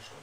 schon.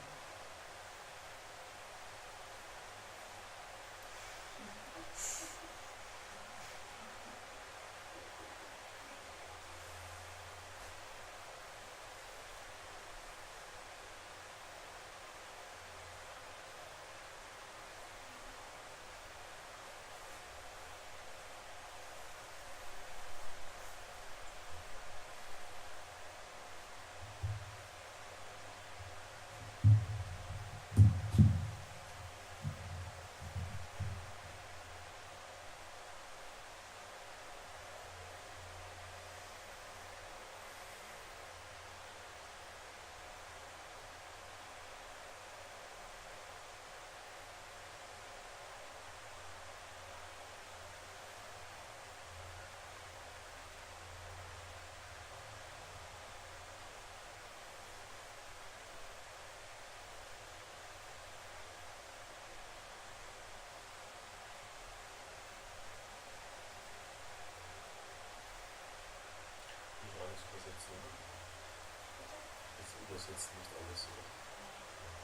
Übersetzen nicht alles, oder?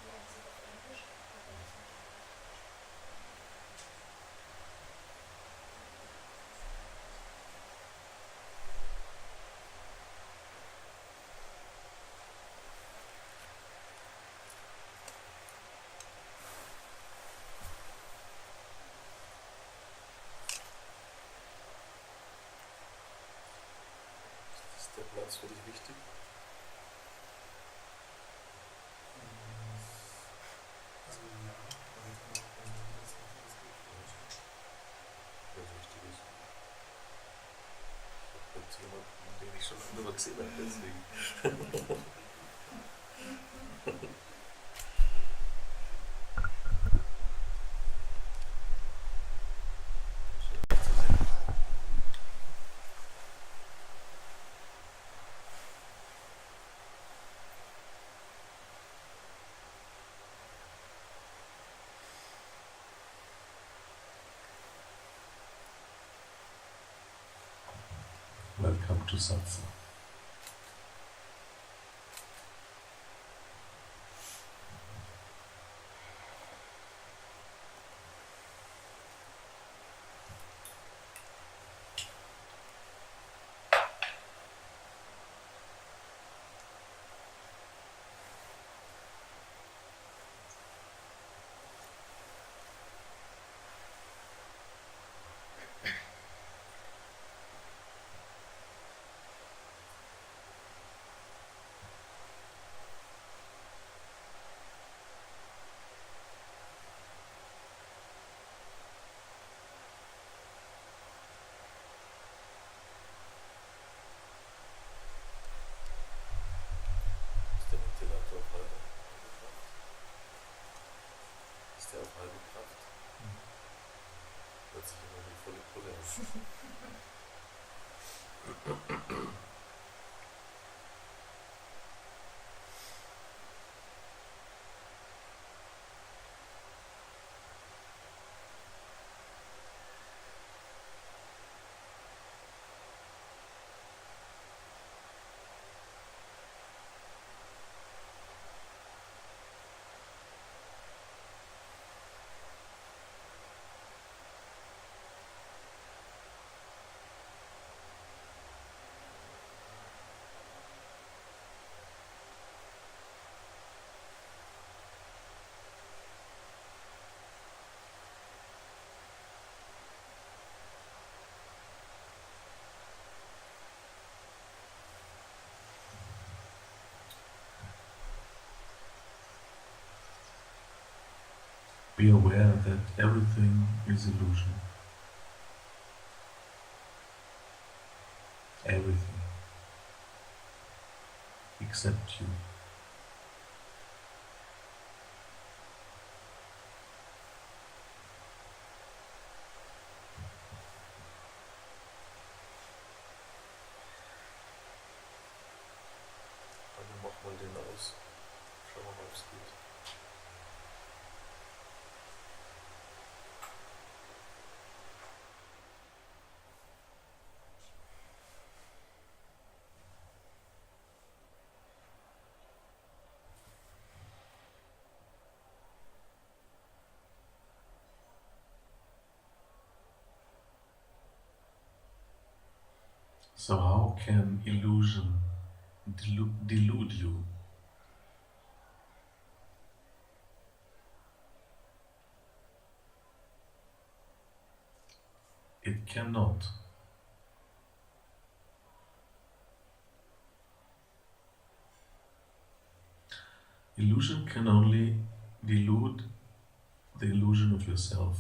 Ja, das ist auf Englisch. Ist der Platz für dich wichtig? Also ja, aber ich kann auch wenn das nicht alles gut wird. Ja, wichtig ist. Ich habe jetzt jemanden, den ich schon früher gesehen habe, deswegen. Welcome to Satsang. Ist der Ventilator auf halbe Kraft? Ist der auf halbe Kraft? Hört sich immer wie volle Pulle an. Be aware that everything is illusion. Everything. Except you. Also mach mal den aus. Schauen wir mal, ob es geht. So how can illusion delude you? It cannot. Illusion can only delude the illusion of yourself.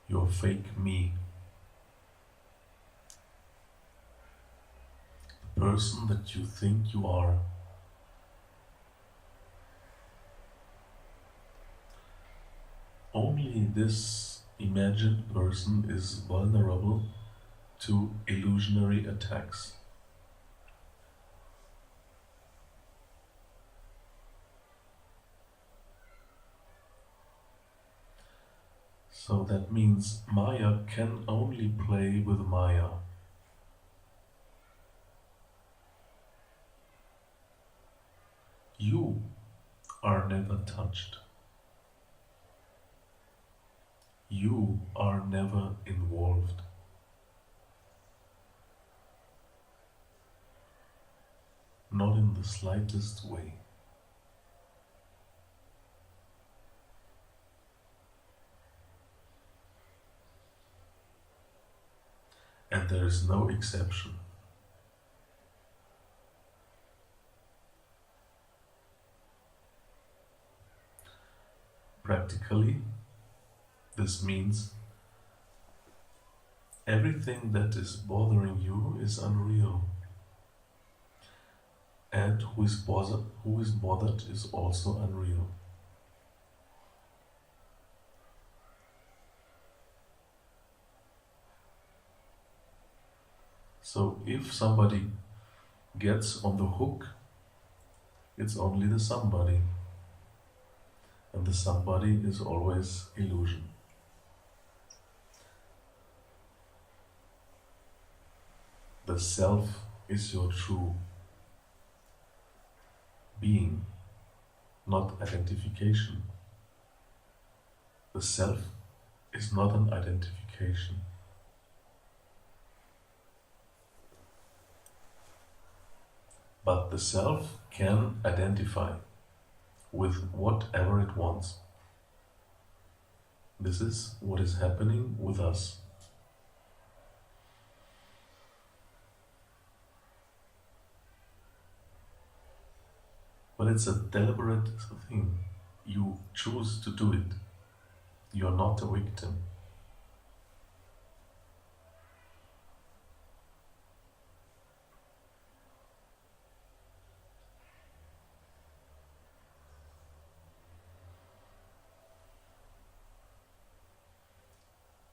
Your fake me. The person that you think you are. Only this imagined person is vulnerable to illusionary attacks. So that means Maya can only play with Maya. You are never touched. You are never involved. Not in the slightest way. And there is no exception. Practically, this means everything that is bothering you is unreal. And who is bothered is also unreal. So if somebody gets on the hook, it's only the somebody. And the somebody is always illusion. The self is your true being, not identification. The self is not an identification. But the self can identify with whatever it wants. This is what is happening with us. But it's a deliberate thing. You choose to do it. You're not a victim.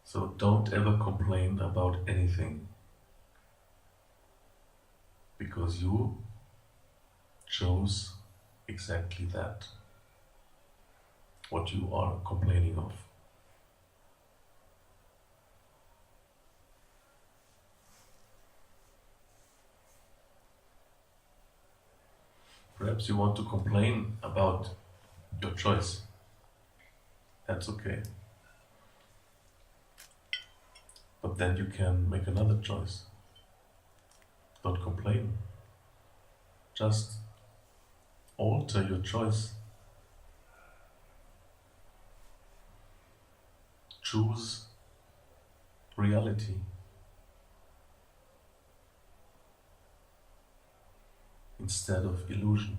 So don't ever complain about anything, because you chose exactly that, what you are complaining of. Perhaps you want to complain about your choice. That's okay. But then you can make another choice. Don't complain. Just alter your choice. Choose reality. Instead of illusion.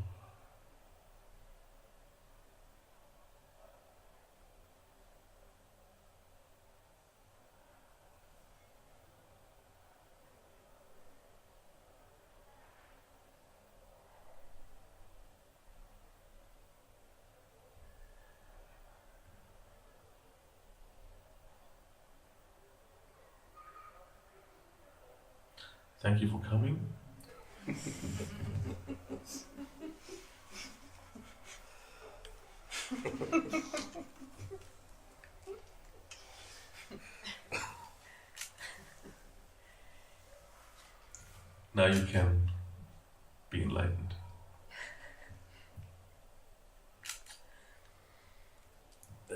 Thank you for coming. Now you can be enlightened.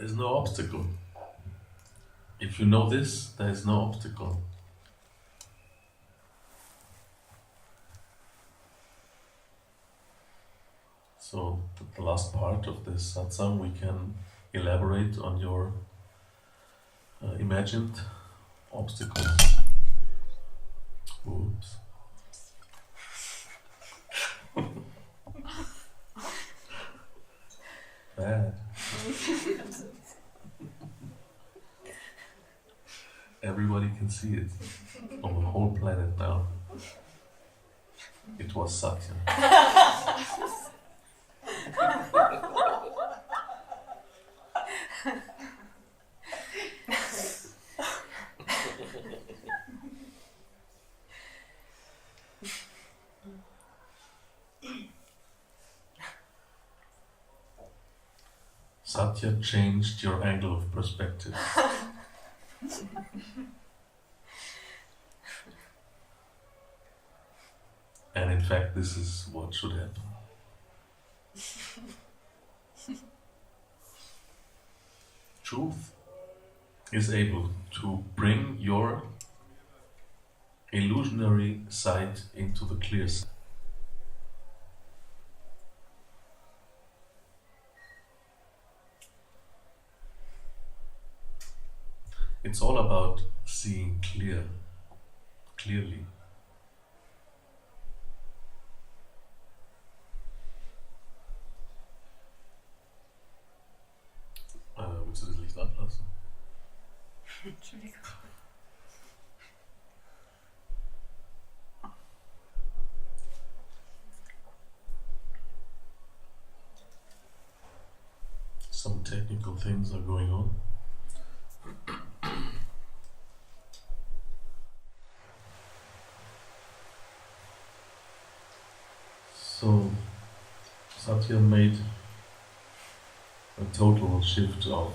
there is no obstacle. If you know this, there is no obstacle. So the last part of this satsang, we can elaborate on your imagined obstacles. Oops. Bad. Everybody can see it on the whole planet now. It was Satya. Satya changed your angle of perspective. And in fact, this is what should happen. Truth is able to bring your illusionary sight into the clear sight. It's all about seeing clearly. Willst du das Licht anlassen? Entschuldigung. Some technical things are going on. So Satya made a total shift of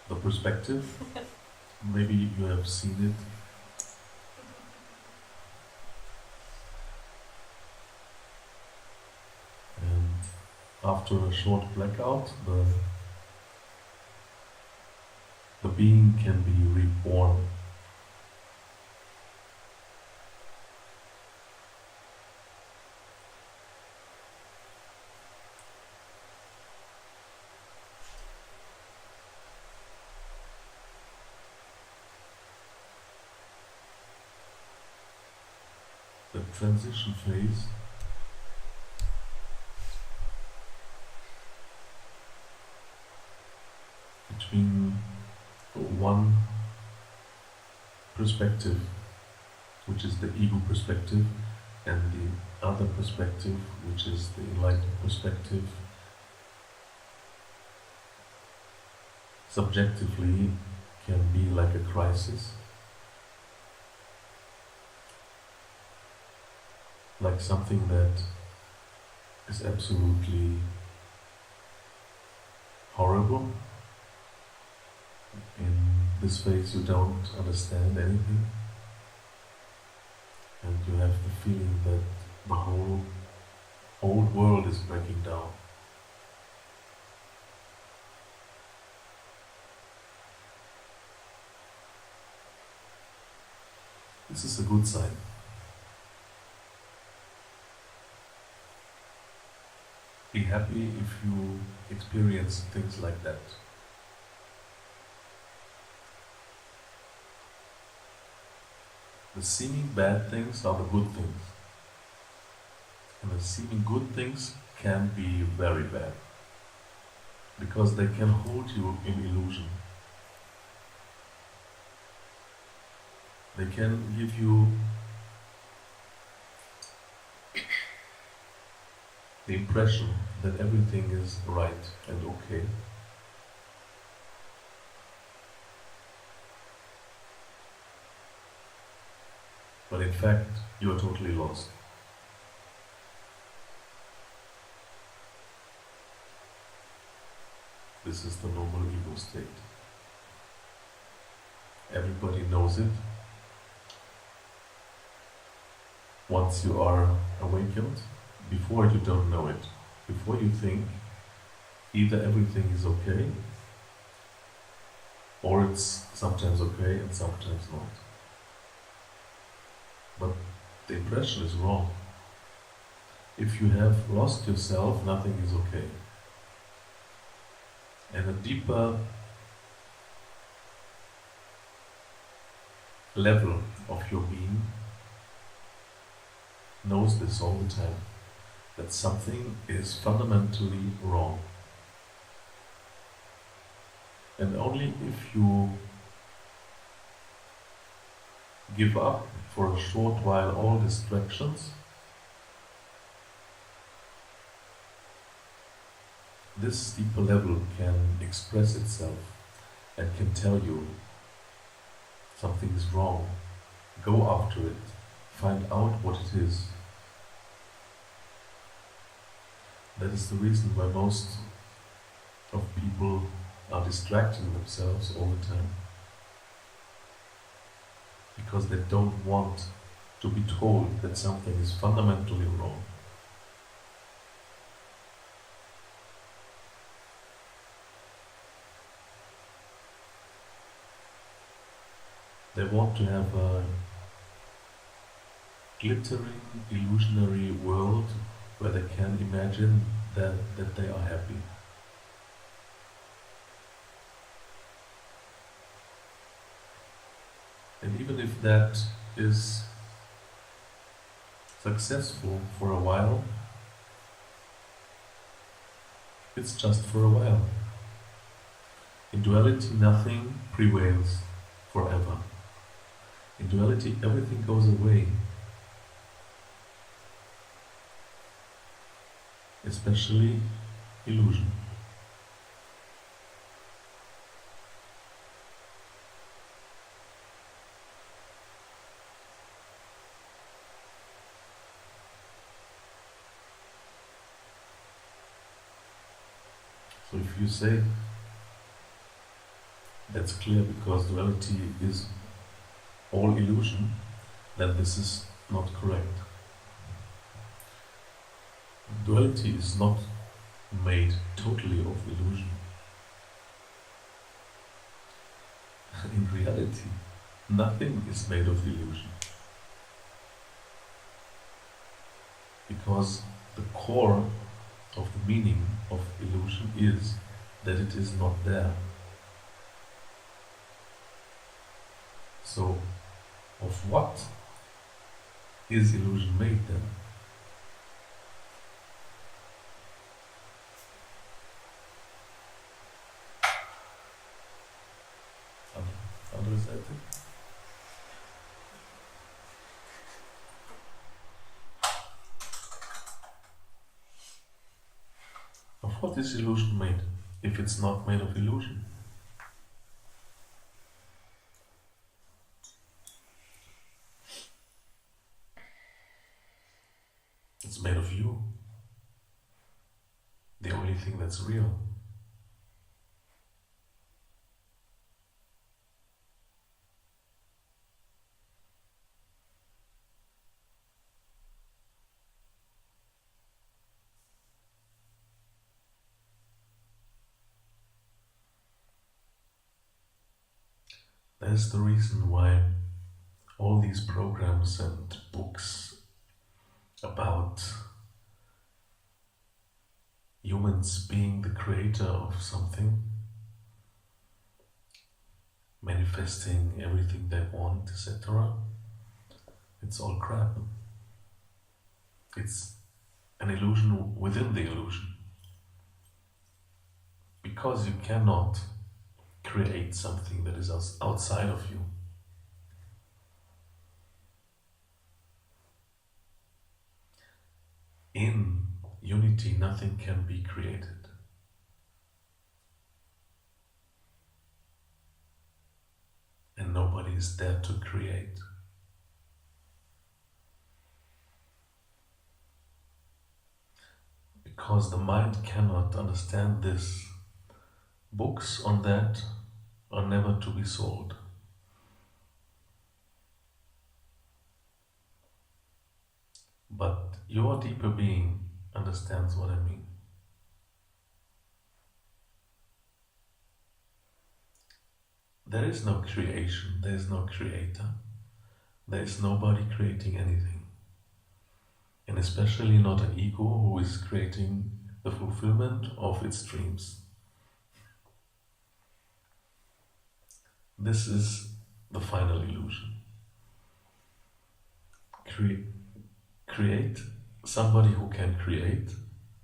the perspective. Maybe you have seen it. And after a short blackout, the being can be reborn. The transition phase between one perspective, which is the ego perspective, and the other perspective, which is the enlightened perspective, subjectively can be like a crisis. Like something that is absolutely horrible. In this phase you don't understand anything, and you have the feeling that the whole old world is breaking down. This is a good sign. Be happy if you experience things like that. The seeming bad things are the good things. And the seeming good things can be very bad. Because they can hold you in illusion. They can give you the impression that everything is right and okay. But in fact, you are totally lost. This is the normal ego state. Everybody knows it. Once you are awakened, before you don't know it, before you think Either everything is okay, or it's sometimes okay and sometimes not. But the impression is wrong. If you have lost yourself, nothing is okay. And a deeper level of your being knows this all the time, that something is fundamentally wrong. And only if you give up for a short while all distractions, this deeper level can express itself and can tell you something is wrong. Go after it. Find out what it is. That is the reason why most of people are distracting themselves all the time. Because they don't want to be told that something is fundamentally wrong. They want to have a glittering, illusionary world where they can imagine that they are happy. And even if that is successful for a while, it's just for a while. In duality, nothing prevails forever. In duality, everything goes away. Especially illusion. So if you say that's clear because duality is all illusion, then this is not correct. Duality is not made totally of illusion. In reality, nothing is made of illusion. Because the core of the meaning of illusion is that it is not there. So, of what is illusion made then? Understand it? Of what is illusion made, if it's not made of illusion? It's made of you. The only thing that's real. That's the reason why all these programs and books about humans being the creator of something, manifesting everything they want, etc., it's all crap. It's an illusion within the illusion. Because you cannot create something that is outside of you. In unity, nothing can be created. And nobody is there to create. Because the mind cannot understand this, books on that are never to be sold. But your deeper being understands what I mean. there is no creation, there is no creator, there is nobody creating anything. And especially not an ego who is creating the fulfillment of its dreams. This is the final illusion. Create somebody who can create,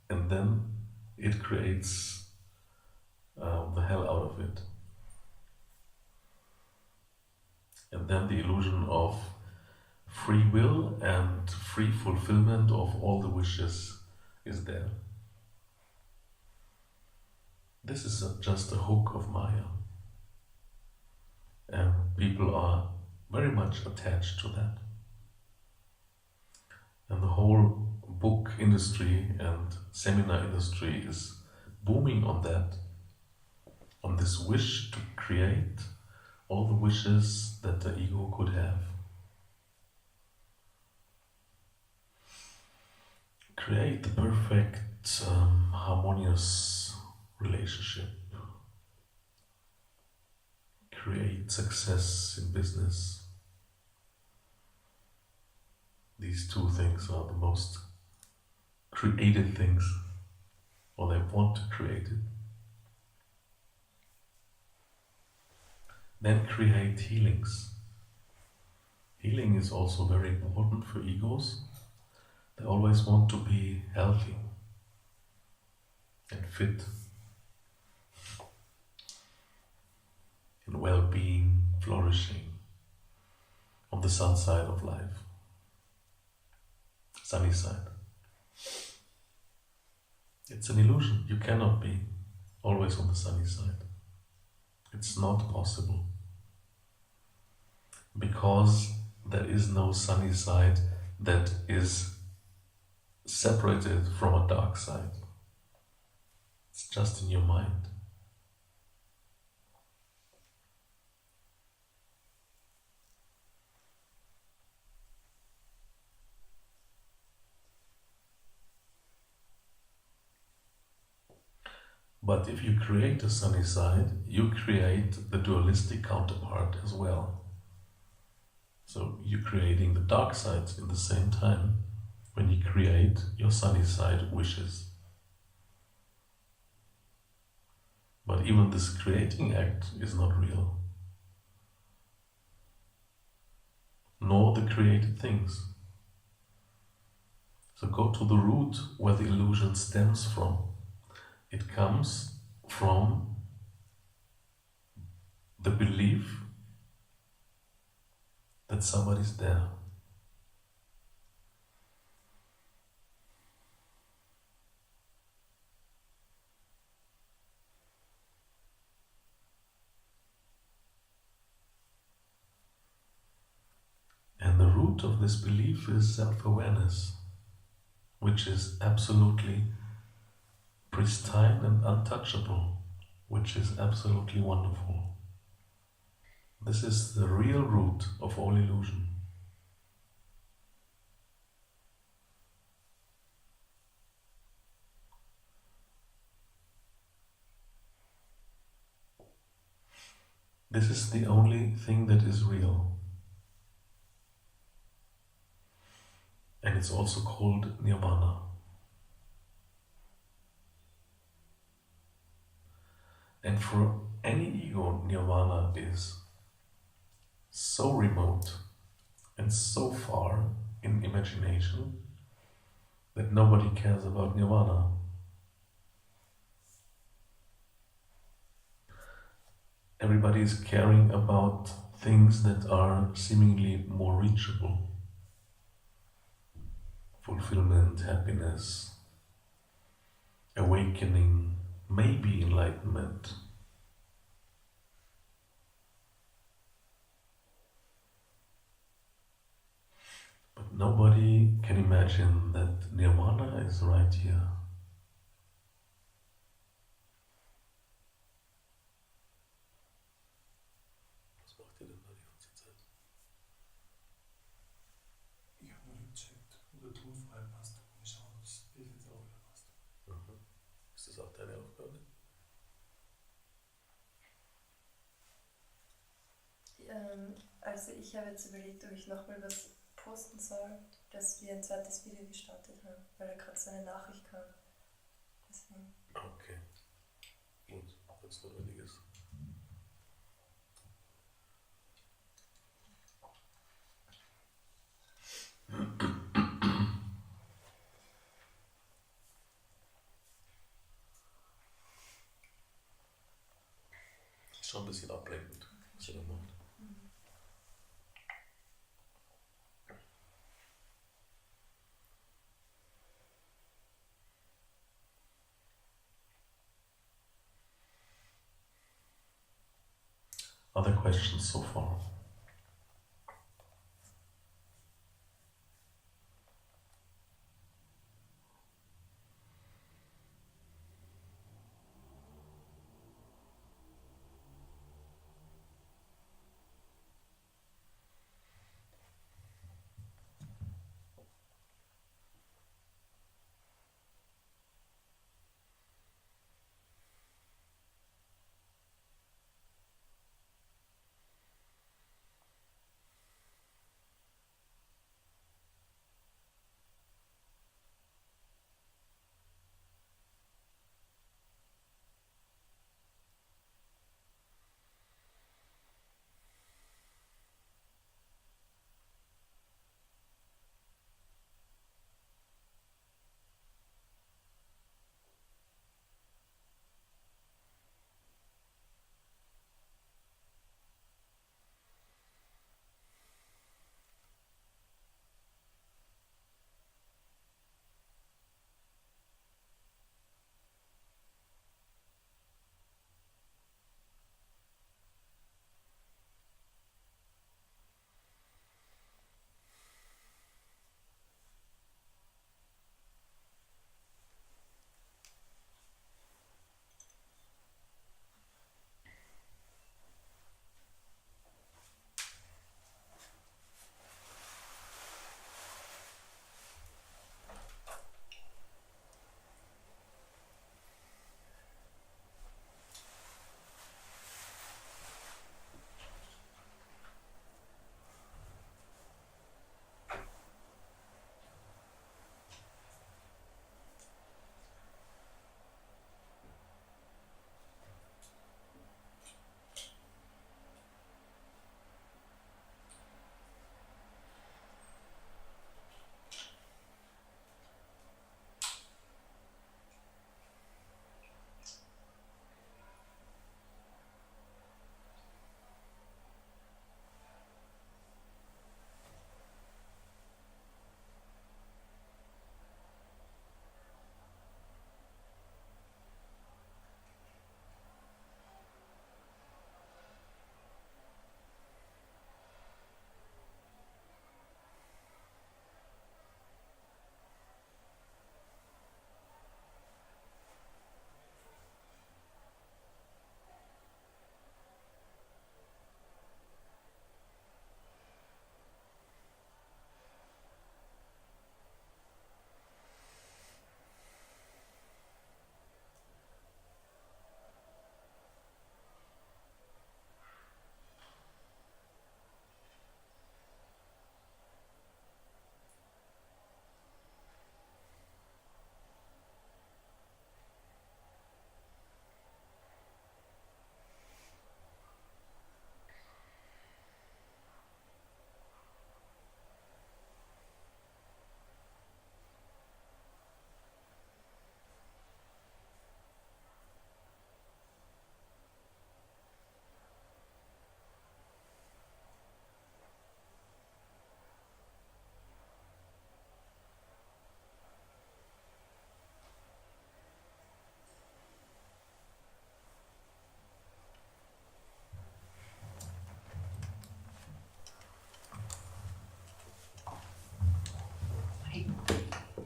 and then it creates the hell out of it. And then the illusion of free will and free fulfillment of all the wishes is there. This is just a hook of Maya. And people are very much attached to that. And the whole book industry and seminar industry is booming on that, on this wish to create all the wishes that the ego could have. Create the perfect, harmonious relationship. Create success in business. These two things are the most created things, or they want to create it. Then create healings. Healing is also very important for egos. They always want to be healthy and fit, in well-being, flourishing, on the sun side of life, sunny side. It's an illusion. You cannot be always on the sunny side. It's not possible, because there is no sunny side that is separated from a dark side. It's just in your mind. But if you create a sunny side, you create the dualistic counterpart as well. So you're creating the dark sides in the same time when you create your sunny side wishes. But even this creating act is not real, nor the created things. So go to the root where the illusion stems from. It comes from the belief that somebody's there. And the root of this belief is self-awareness, which is absolutely pristine and untouchable, which is absolutely wonderful. This is the real root of all illusion. This is the only thing that is real. And it's also called nirvana. And for any ego, nirvana is so remote and so far in imagination that nobody cares about nirvana. Everybody is caring about things that are seemingly more reachable. Fulfillment, happiness, awakening, maybe enlightenment. But nobody can imagine that nirvana is right here. Was macht ihr denn da die ganze Zeit? Ich habe nur gecheckt, ob der Ton vorher passt. Wir schauen, ob das Bild jetzt auch wieder passt. Mhm. Ist das auch deine Aufgabe? Also ich habe jetzt überlegt, ob ich nochmal was posten soll, dass wir ein zweites Video gestartet haben, weil da gerade so eine Nachricht kam. Deswegen. Okay, gut, wenn es notwendig ist. Ist schon ein bisschen ablenkend, was ihr da macht. Other questions so far?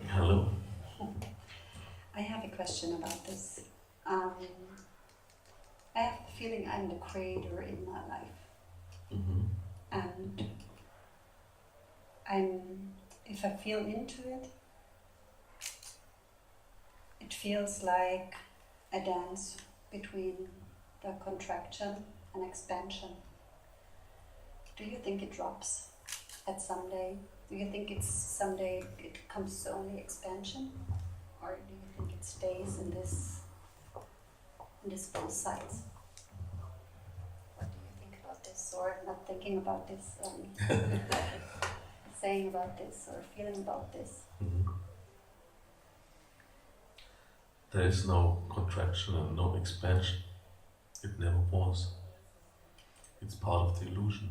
Hello. I have a question about this. I have the feeling I'm the creator in my life, and if I feel into it, it feels like a dance between the contraction and expansion. Do you think it drops at some day? Do you think it's someday it comes to only expansion? Or do you think it stays in this both sides? What do you think about this? Or not thinking about this, saying about this or feeling about this? Mhm. There is no contraction and no expansion. It never was. It's part of the illusion.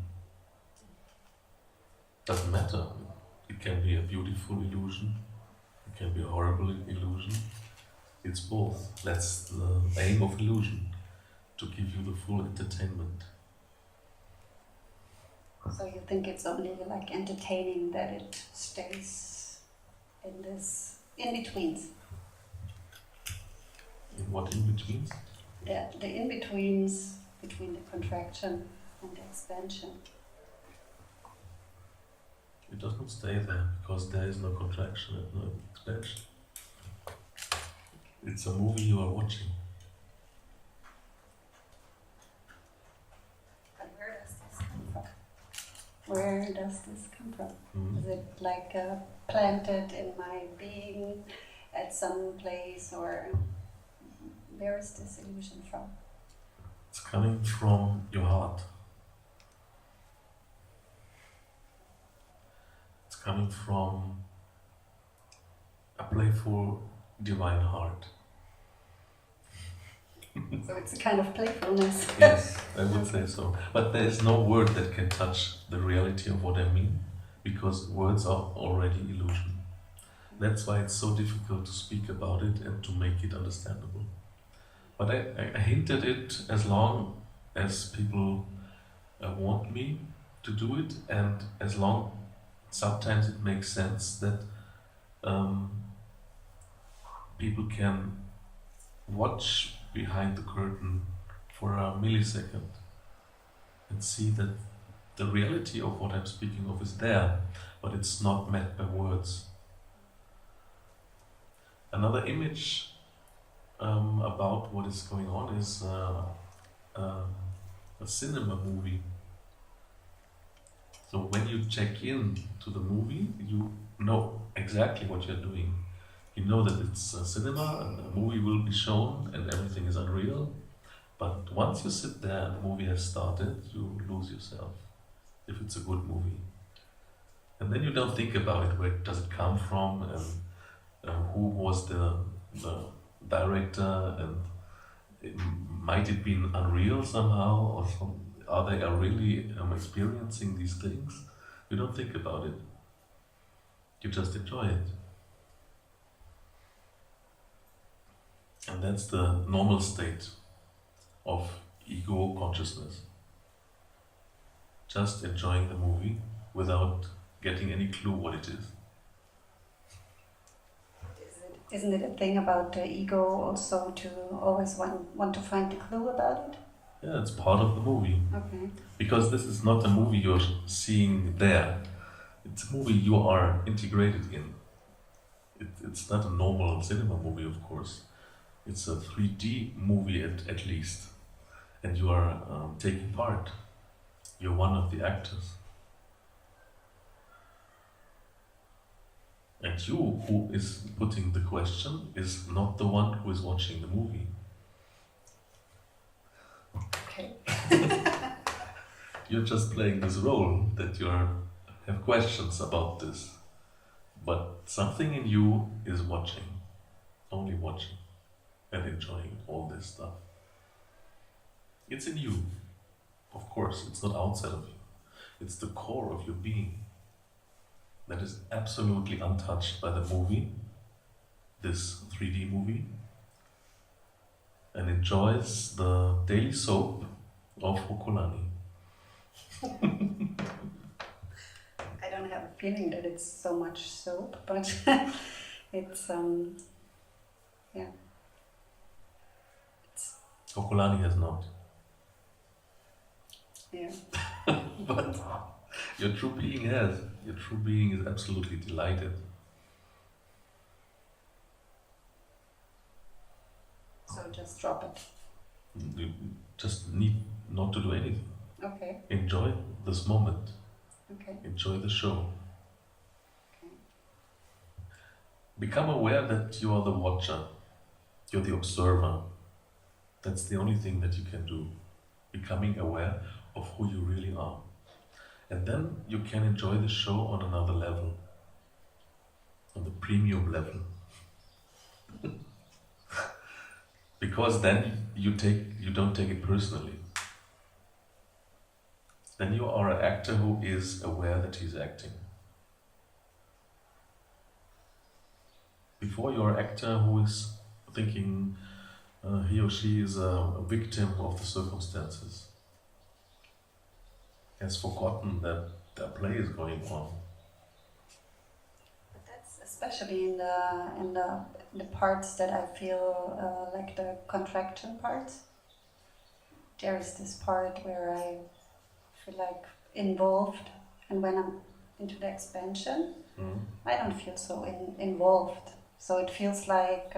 Doesn't matter. It can be a beautiful illusion. It can be a horrible illusion. It's both. That's the aim of illusion, to give you the full entertainment. So you think it's only like entertaining that it stays in this in-betweens? In what in-betweens? The in-betweens between the contraction and the expansion. It does not stay there because there is no contraction and no expansion. It's a movie you are watching. But where does this come from? Where does this come from? Mhm. Is it like planted in my being at some place, or where is this illusion from? It's coming from your heart. It's coming from a playful, divine heart. So it's a kind of playfulness. Yes, I would say so. But there is no word that can touch the reality of what I mean, because words are already illusion. That's why it's so difficult to speak about it and to make it understandable. But I hinted it as long as people want me to do it, and as long sometimes it makes sense that people can watch behind the curtain for a millisecond and see that the reality of what I'm speaking of is there, but it's not met by words. Another image about what is going on is a cinema movie. So when you check in to the movie, you know exactly what you're doing. You know that it's a cinema and a movie will be shown and everything is unreal. But once you sit there and the movie has started, you lose yourself, if it's a good movie. And then you don't think about it, where does it come from, and who was the director, and might it be unreal somehow, or are they really experiencing these things? You don't think about it. You just enjoy it. And that's the normal state of ego consciousness. Just enjoying the movie without getting any clue what it is. Isn't it a thing about the ego also to always want to find the clue about it? Yeah, it's part of the movie. Okay. Because this is not a movie you're seeing there. It's a movie you are integrated in. It's not a normal cinema movie, of course. It's a 3D movie at least. And you are taking part. You're one of the actors. And you, who is putting the question, is not the one who is watching the movie. Okay. You're just playing this role that you have questions about this. But something in you is watching, only watching, and enjoying all this stuff. It's in you. Of course, it's not outside of you. It's the core of your being that is absolutely untouched by the movie, this 3D movie, and enjoys the daily soap of Hokolani. I don't have a feeling that it's so much soap, but it's yeah. Hokolani has not. Yeah. But your true being has. Your true being is absolutely delighted. So just drop it. You just need not to do anything. Okay. Enjoy this moment. Okay. Enjoy the show. Okay. Become aware that you are the watcher. You're the observer. That's the only thing that you can do. Becoming aware of who you really are. And then you can enjoy the show on another level. On the premium level. Because then you don't take it personally. Then you are an actor who is aware that he's acting. Before you're an actor who is thinking he or she is a victim of the circumstances. Has forgotten that the play is going on. But that's especially in the parts that I feel like the contraction parts. There is this part where I feel like involved, and when I'm into the expansion, I don't feel so involved. So it feels like,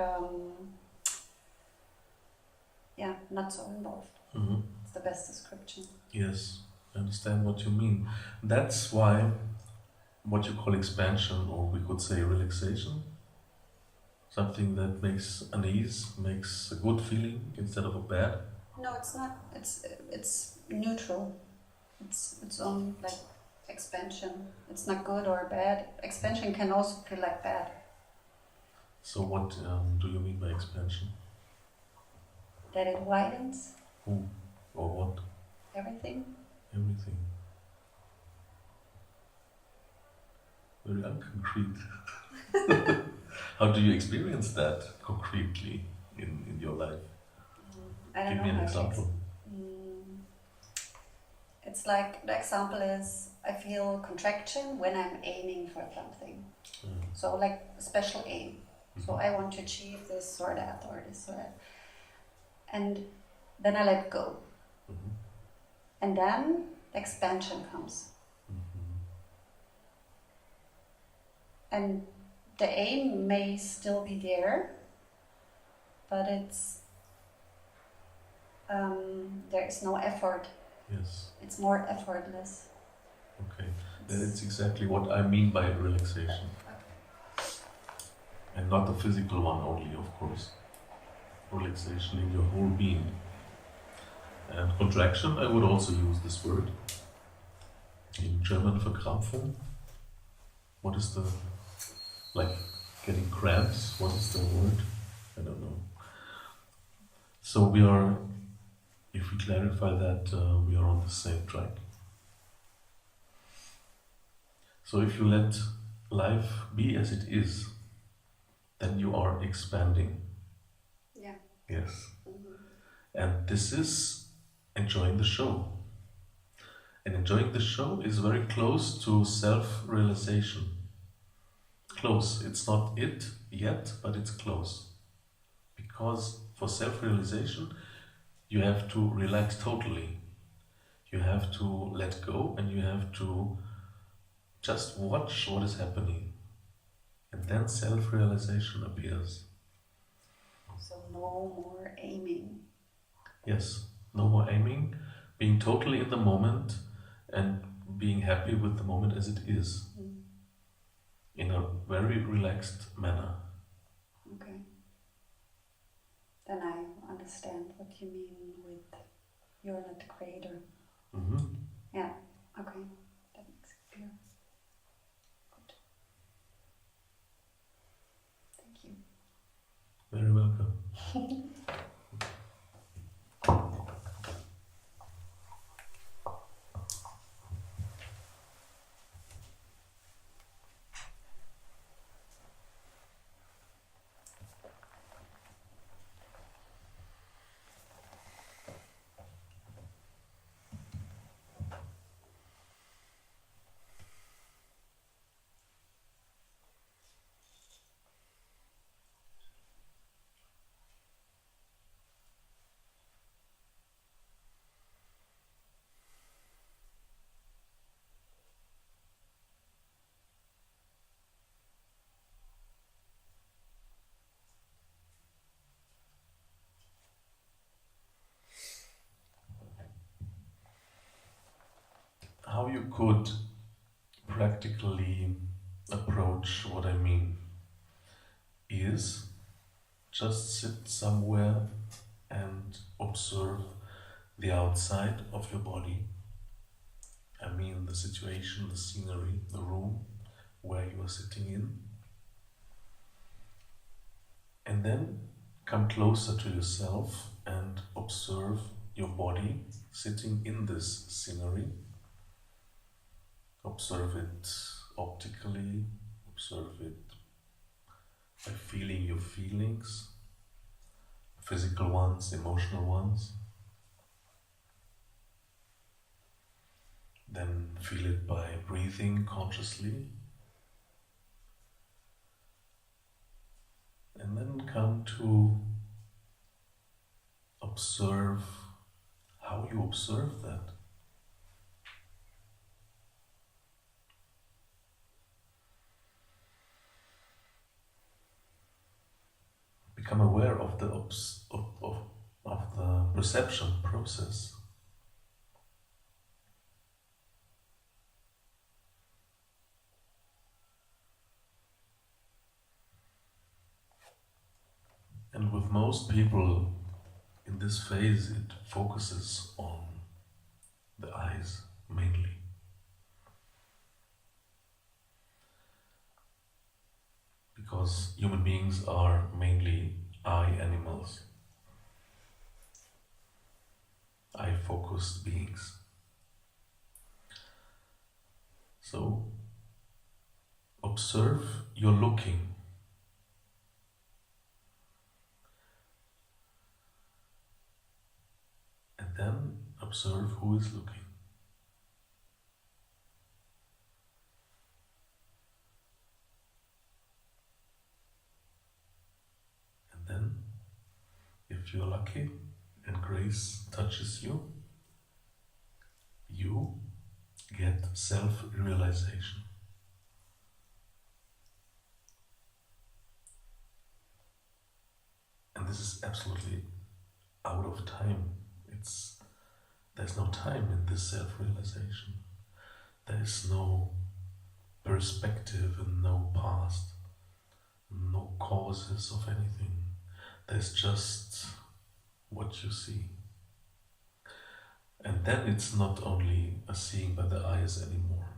not so involved. It's the best description. Yes, I understand what you mean. That's why what you call expansion, or we could say relaxation, something that makes an ease, makes a good feeling instead of a bad. No, it's not. It's neutral. It's on like expansion. It's not good or bad. Expansion can also feel like bad. So what do you mean by expansion? That it widens Who or what? everything. Everything. Very unconcrete. How do you experience that concretely in your life? I don't Give me know an how to example. It's like the example is I feel contraction when I'm aiming for something. So like a special aim. So I want to achieve this or that or this or that. And then I let go. And then expansion comes. And the aim may still be there, but it's there is no effort. Yes. It's more effortless. Okay. Then it's exactly what I mean by relaxation. And not the physical one only, of course. Relaxation in your whole being. And contraction, I would also use this word. In German, Verkrampfung. What is the, like, getting cramps? What is the word? I don't know. So we are, if we clarify that, we are on the same track. So if you let life be as it is, then you are expanding. Yeah. Yes. And this is enjoying the show. And enjoying the show is very close to self-realization. Close. It's not it yet, but it's close. Because for self-realization, you have to relax totally. You have to let go and you have to just watch what is happening. And then self-realization appears. So no more aiming. Yes, no more aiming, being totally in the moment and being happy with the moment as it is. In a very relaxed manner. Okay. Then I understand what you mean with you're not the creator. Yeah, okay. That makes it clear. Good. Thank you. Very welcome. how you could practically approach what I mean is just sit somewhere and observe the outside of your body. I mean the situation, the scenery, the room where you are sitting in. And then come closer to yourself and observe your body sitting in this scenery. Observe it optically, observe it by feeling your feelings, physical ones, emotional ones. Then feel it by breathing consciously. And then come to observe how you observe that. Become aware of the perception process. And with most people in this phase, it focuses on the eyes mainly. Because human beings are mainly eye animals, eye-focused beings. So, observe your looking. And then observe who is looking. And then, if you're lucky and grace touches you, you get self-realization. And this is absolutely out of time. There's no time in this self-realization. There is no perspective and no past, no causes of anything. There's just what you see. And then it's not only a seeing by the eyes anymore.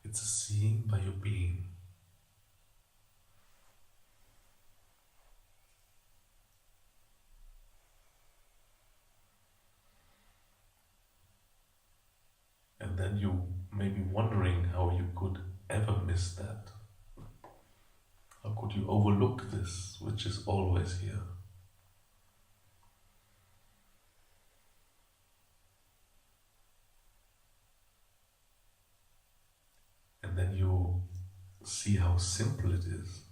It's a seeing by your being. And then you may be wondering how you could ever miss that. How could you overlook this, which is always here? And then you see how simple it is.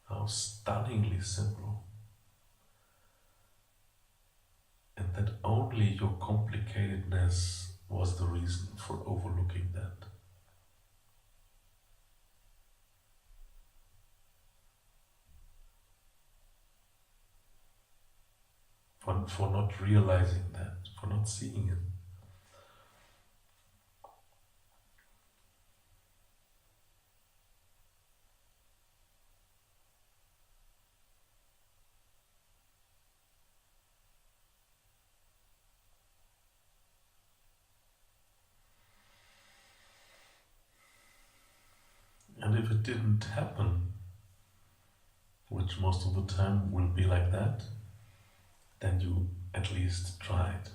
How stunningly simple. And that only your complicatedness was the reason for overlooking that. For not realizing that, for not seeing it. And if it didn't happen, which most of the time will be like that, then you at least tried.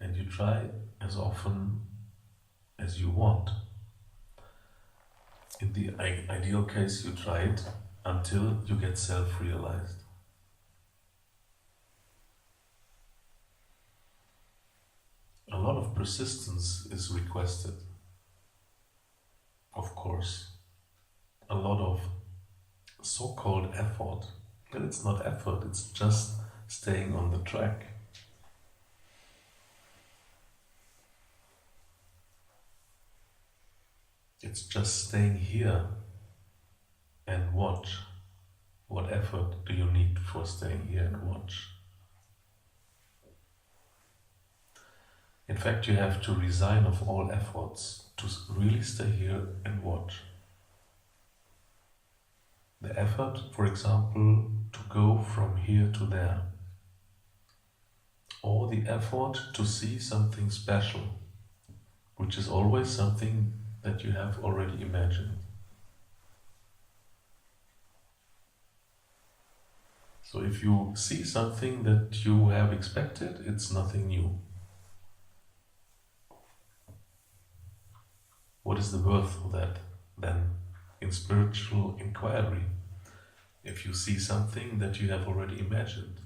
And you try as often as you want. In the ideal case, you try it until you get self-realized. A lot of persistence is requested, of course. A lot of so-called effort, but it's not effort, it's just staying on the track. It's just staying here and watch What effort do you need for staying here and watch? In fact, you have to resign of all efforts to really stay here and watch. The effort, for example, to go from here to there, or the effort to see something special, which is always something that you have already imagined. So if you see something that you have expected, it's nothing new. What is the worth of that then in spiritual inquiry? If you see something that you have already imagined.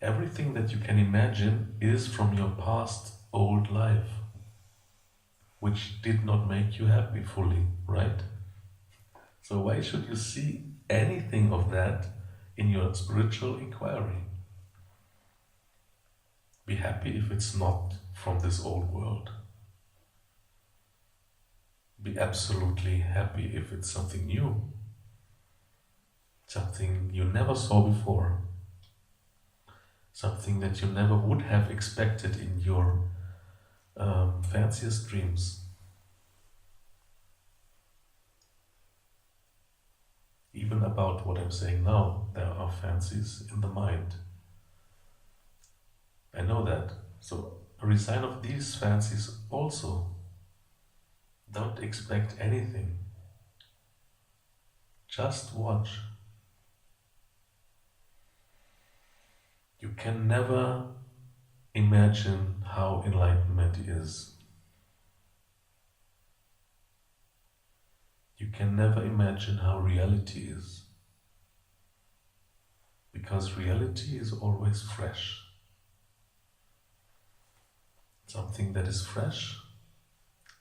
Everything that you can imagine is from your past old life, which did not make you happy fully, right? So why should you see anything of that in your spiritual inquiry? Be happy if it's not from this old world. Be absolutely happy if it's something new, something you never saw before, something that you never would have expected in your fanciest dreams. Even about what I'm saying now, there are fancies in the mind. I know that. So resign of these fancies also. Don't expect anything. Just watch. You can never imagine how enlightenment is. You can never imagine how reality is. Because reality is always fresh. Something that is fresh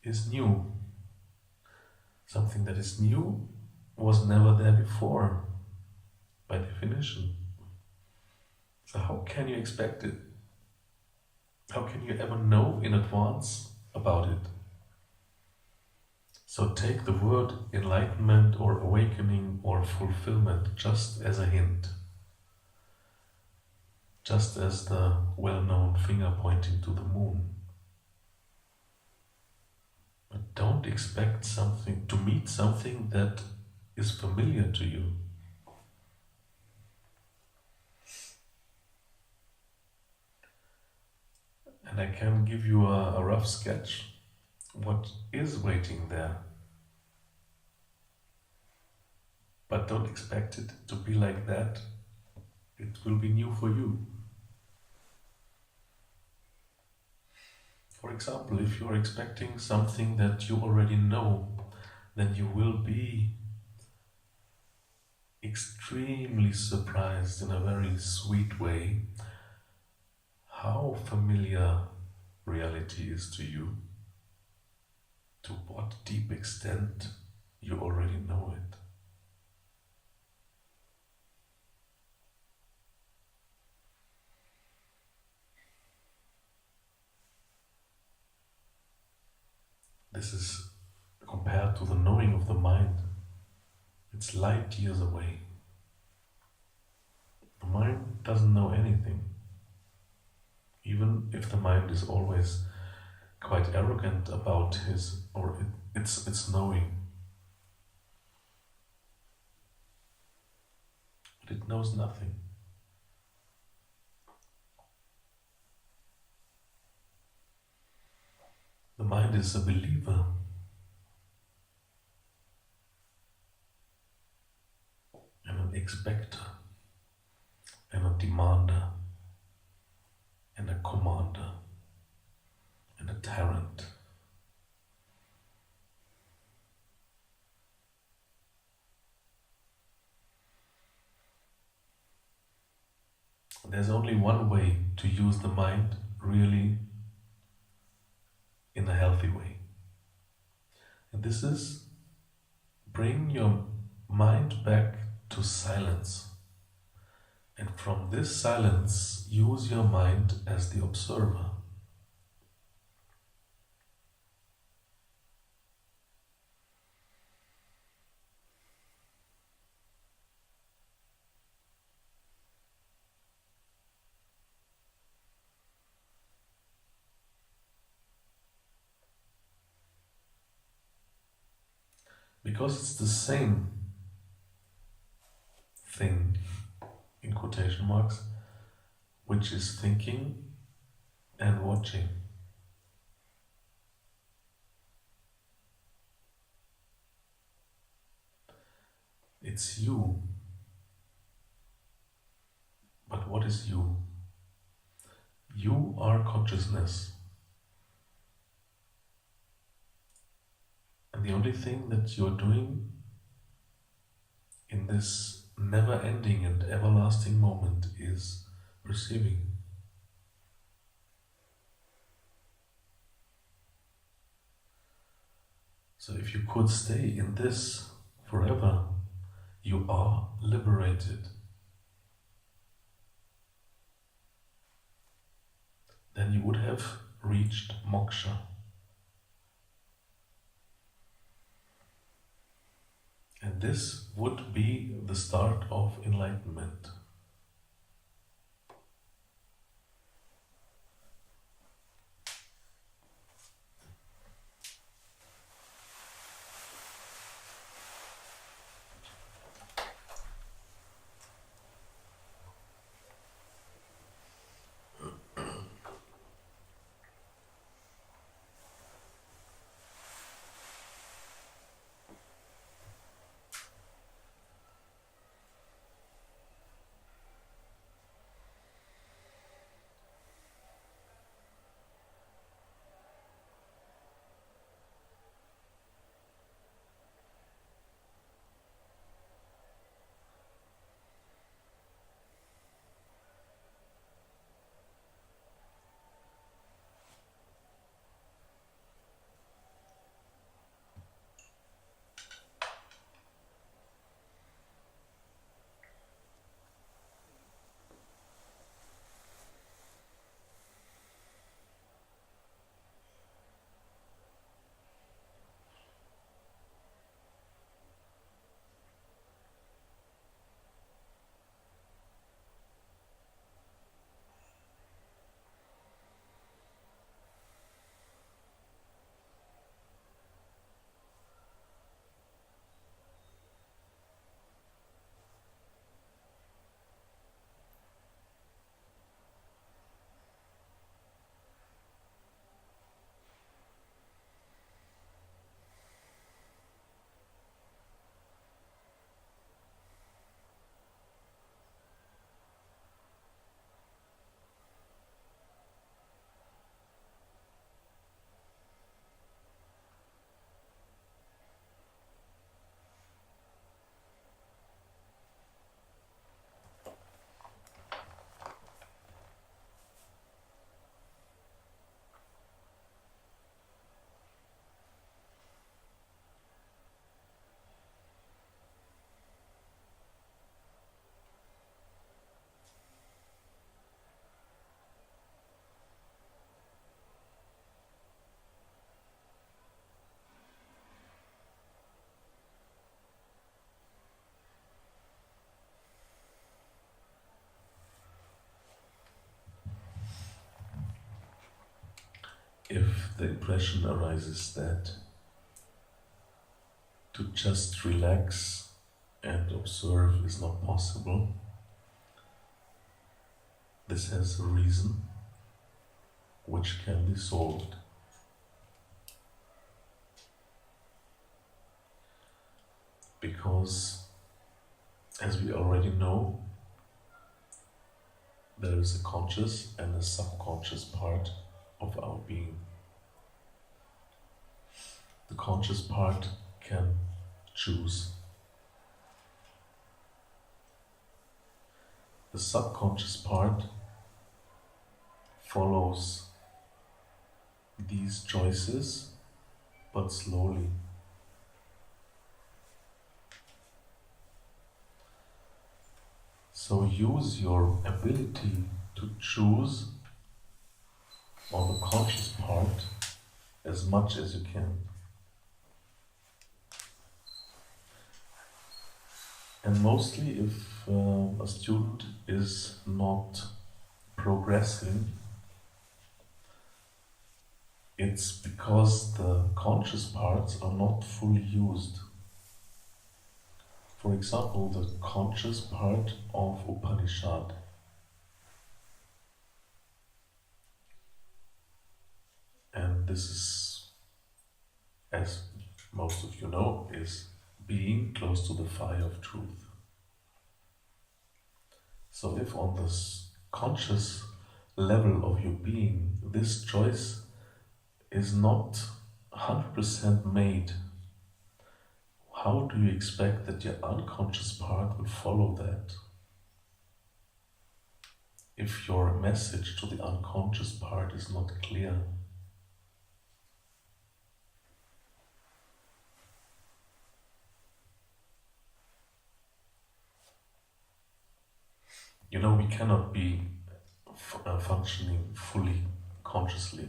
is new. Something that is new was never there before, by definition. So how can you expect it? How can you ever know in advance about it? So take the word enlightenment or awakening or fulfillment just as a hint. Just as the well-known finger pointing to the moon. But don't expect something to meet something that is familiar to you. And I can give you a rough sketch what is waiting there. But don't expect it to be like that. It will be new for you. For example, if you're expecting something that you already know, then you will be extremely surprised in a very sweet way how familiar reality is to you, to what deep extent you already know it. This is compared to the knowing of the mind. It's light years away. The mind doesn't know anything. Even if the mind is always quite arrogant about its knowing. But it knows nothing. The mind is a believer. And an expector. And a demander. And a commander. And a tyrant. There's only one way to use the mind really in a healthy way. And this is bring your mind back to silence. And from this silence, use your mind as the observer. Because it's the same thing, in quotation marks, which is thinking and watching. It's you. But what is you? You are consciousness. And the only thing that you're doing in this never-ending and everlasting moment is perceiving. So if you could stay in this forever, you are liberated. Then you would have reached moksha. And this would be the start of enlightenment. If the impression arises that to just relax and observe is not possible, this has a reason which can be solved. Because, as we already know, there is a conscious and a subconscious part of our being. The conscious part can choose. The subconscious part follows these choices, but slowly. So use your ability to choose on the conscious part as much as you can. And mostly if a student is not progressing, it's because the conscious parts are not fully used. For example, the conscious part of Upanishad. And this is, as most of you know, is being close to the fire of truth. So if on this conscious level of your being, this choice is not 100% made, how do you expect that your unconscious part will follow that? If your message to the unconscious part is not clear. You know, we cannot be functioning fully consciously.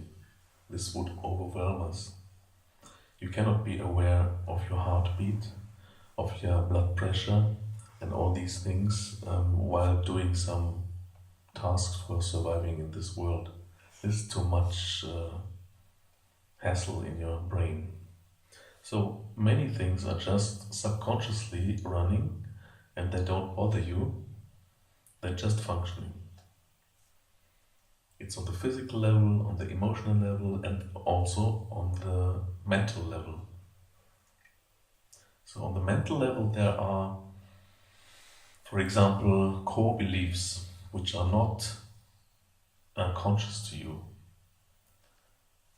This would overwhelm us. You cannot be aware of your heartbeat, of your blood pressure, and all these things while doing some tasks for surviving in this world. This is too much hassle in your brain. So many things are just subconsciously running and they don't bother you, they're just functioning. It's on the physical level, on the emotional level, and also on the mental level. So on the mental level there are, for example, core beliefs which are not conscious to you.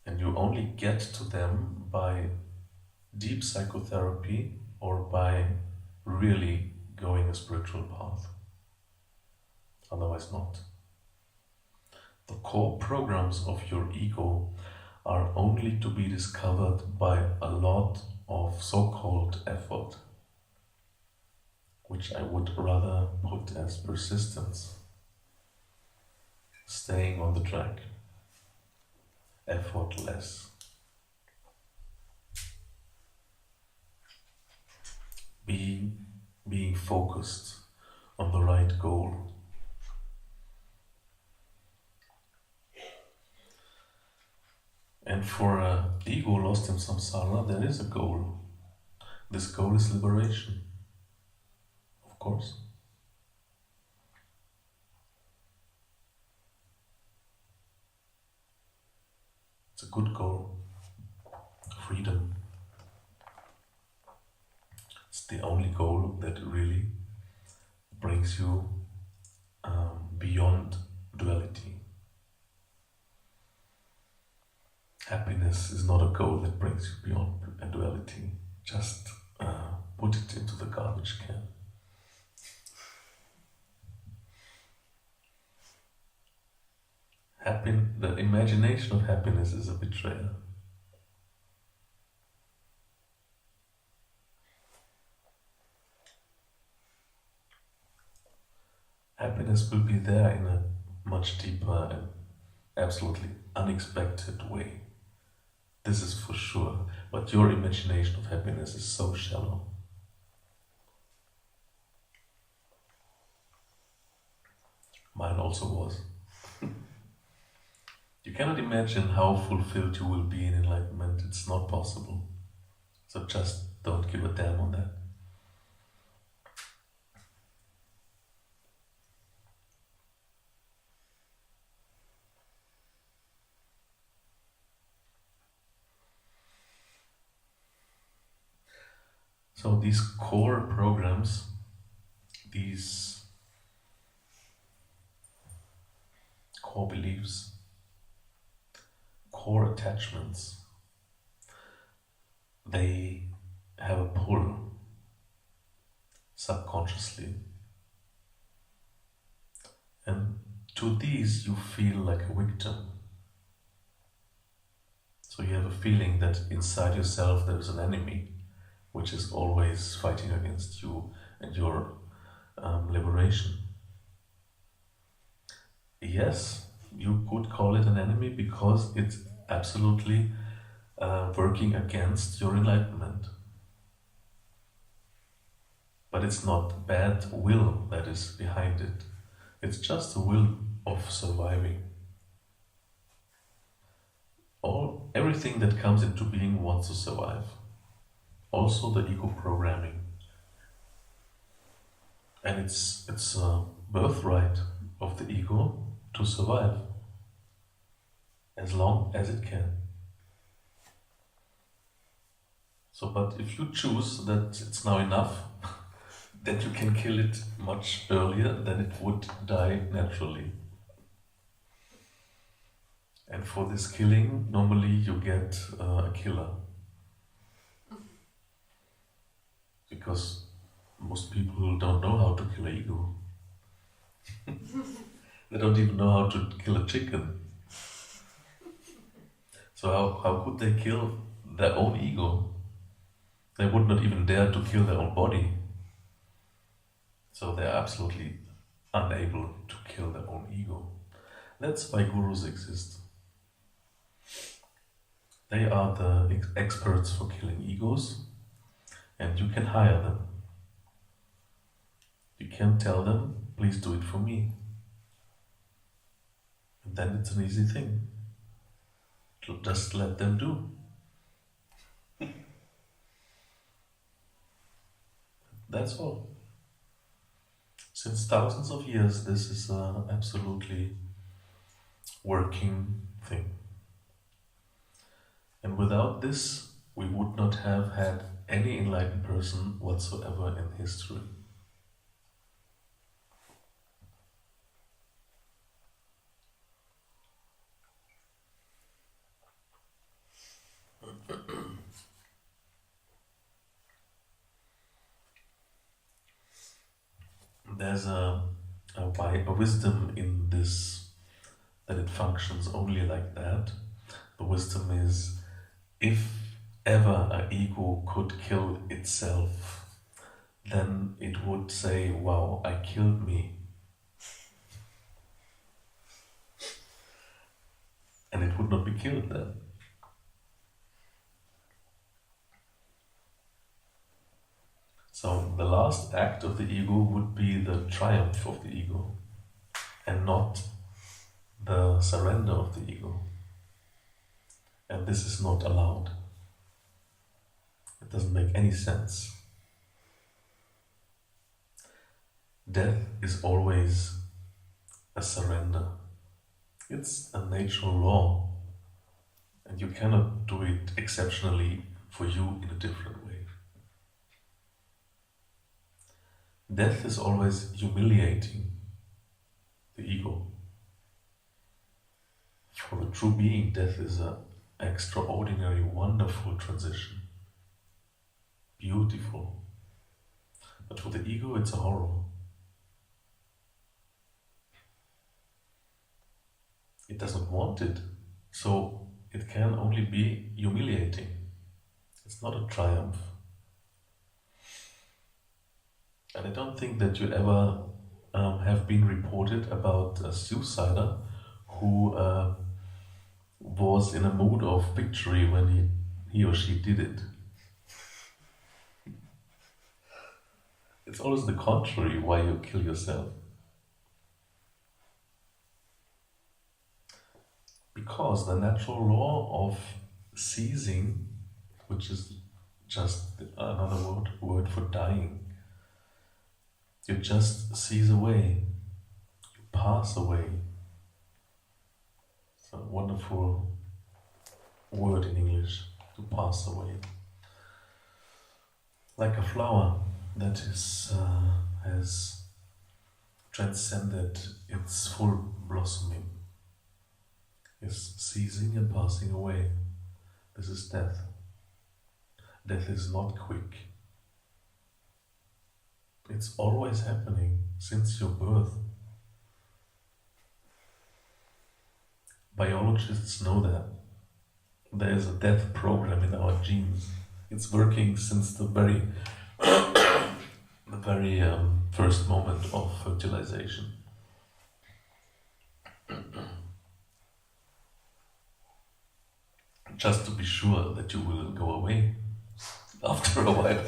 And you only get to them by deep psychotherapy or by really going a spiritual path. Otherwise not. The core programs of your ego are only to be discovered by a lot of so-called effort, which I would rather put as persistence, staying on the track, effortless, being focused on the right goal. And for an ego lost in samsara, there is a goal. This goal is liberation, of course. It's a good goal. Freedom. It's the only goal that really brings you beyond duality. Happiness is not a goal that brings you beyond duality. Just put it into the garbage can. The imagination of happiness is a betrayal. Happiness will be there in a much deeper and absolutely unexpected way. This is for sure, but your imagination of happiness is so shallow. Mine also was. You cannot imagine how fulfilled you will be in enlightenment. It's not possible. So just don't give a damn on that. So these core programs, these core beliefs, core attachments, they have a pull subconsciously. And to these you feel like a victim. So you have a feeling that inside yourself there is an enemy which is always fighting against you and your liberation. Yes, you could call it an enemy because it's absolutely working against your enlightenment. But it's not bad will that is behind it. It's just the will of surviving. Everything that comes into being wants to survive. Also the ego programming. And it's a birthright of the ego to survive as long as it can. So, but if you choose that it's now enough, that you can kill it much earlier than it would die naturally. And for this killing, normally you get a killer. Because most people don't know how to kill an ego. They don't even know how to kill a chicken. So how could they kill their own ego? They would not even dare to kill their own body. So they're absolutely unable to kill their own ego. That's why gurus exist. They are the experts for killing egos, and you can hire them. You can tell them, please do it for me. And then it's an easy thing. Just let them do. That's all. Since thousands of years, this is an absolutely working thing. And without this, we would not have had any enlightened person whatsoever in history. There's a wisdom in this, that it functions only like that. The wisdom is, if ever an ego could kill itself, then it would say, wow, I killed me. And it would not be killed then. So the last act of the ego would be the triumph of the ego, and not the surrender of the ego. And this is not allowed. It doesn't make any sense. Death is always a surrender. It's a natural law, and you cannot do it exceptionally for you in a different way. Death is always humiliating the ego. For the true being, death is an extraordinary, wonderful transition. Beautiful. But for the ego, it's a horror. It doesn't want it, so it can only be humiliating. It's not a triumph. And I don't think that you ever have been reported about a suicider who was in a mood of victory when he or she did it. It's always the contrary why you kill yourself. Because the natural law of ceasing, which is just another word for dying, you just cease away, you pass away. It's a wonderful word in English, to pass away. Like a flower that has transcended its full blossoming, is ceasing and passing away. This is death. Death is not quick. It's always happening since your birth. Biologists know that. There is a death program in our genes. It's working since the very first moment of fertilization. Just to be sure that you will go away after a while.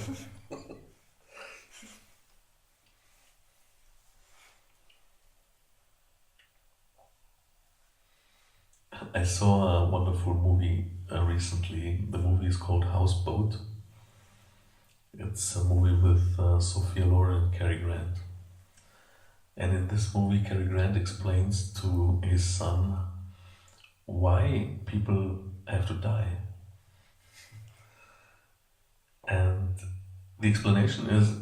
I saw a wonderful movie recently. The movie is called Houseboat. It's a movie with Sophia Loren and Cary Grant. And in this movie, Cary Grant explains to his son why people have to die. And the explanation is,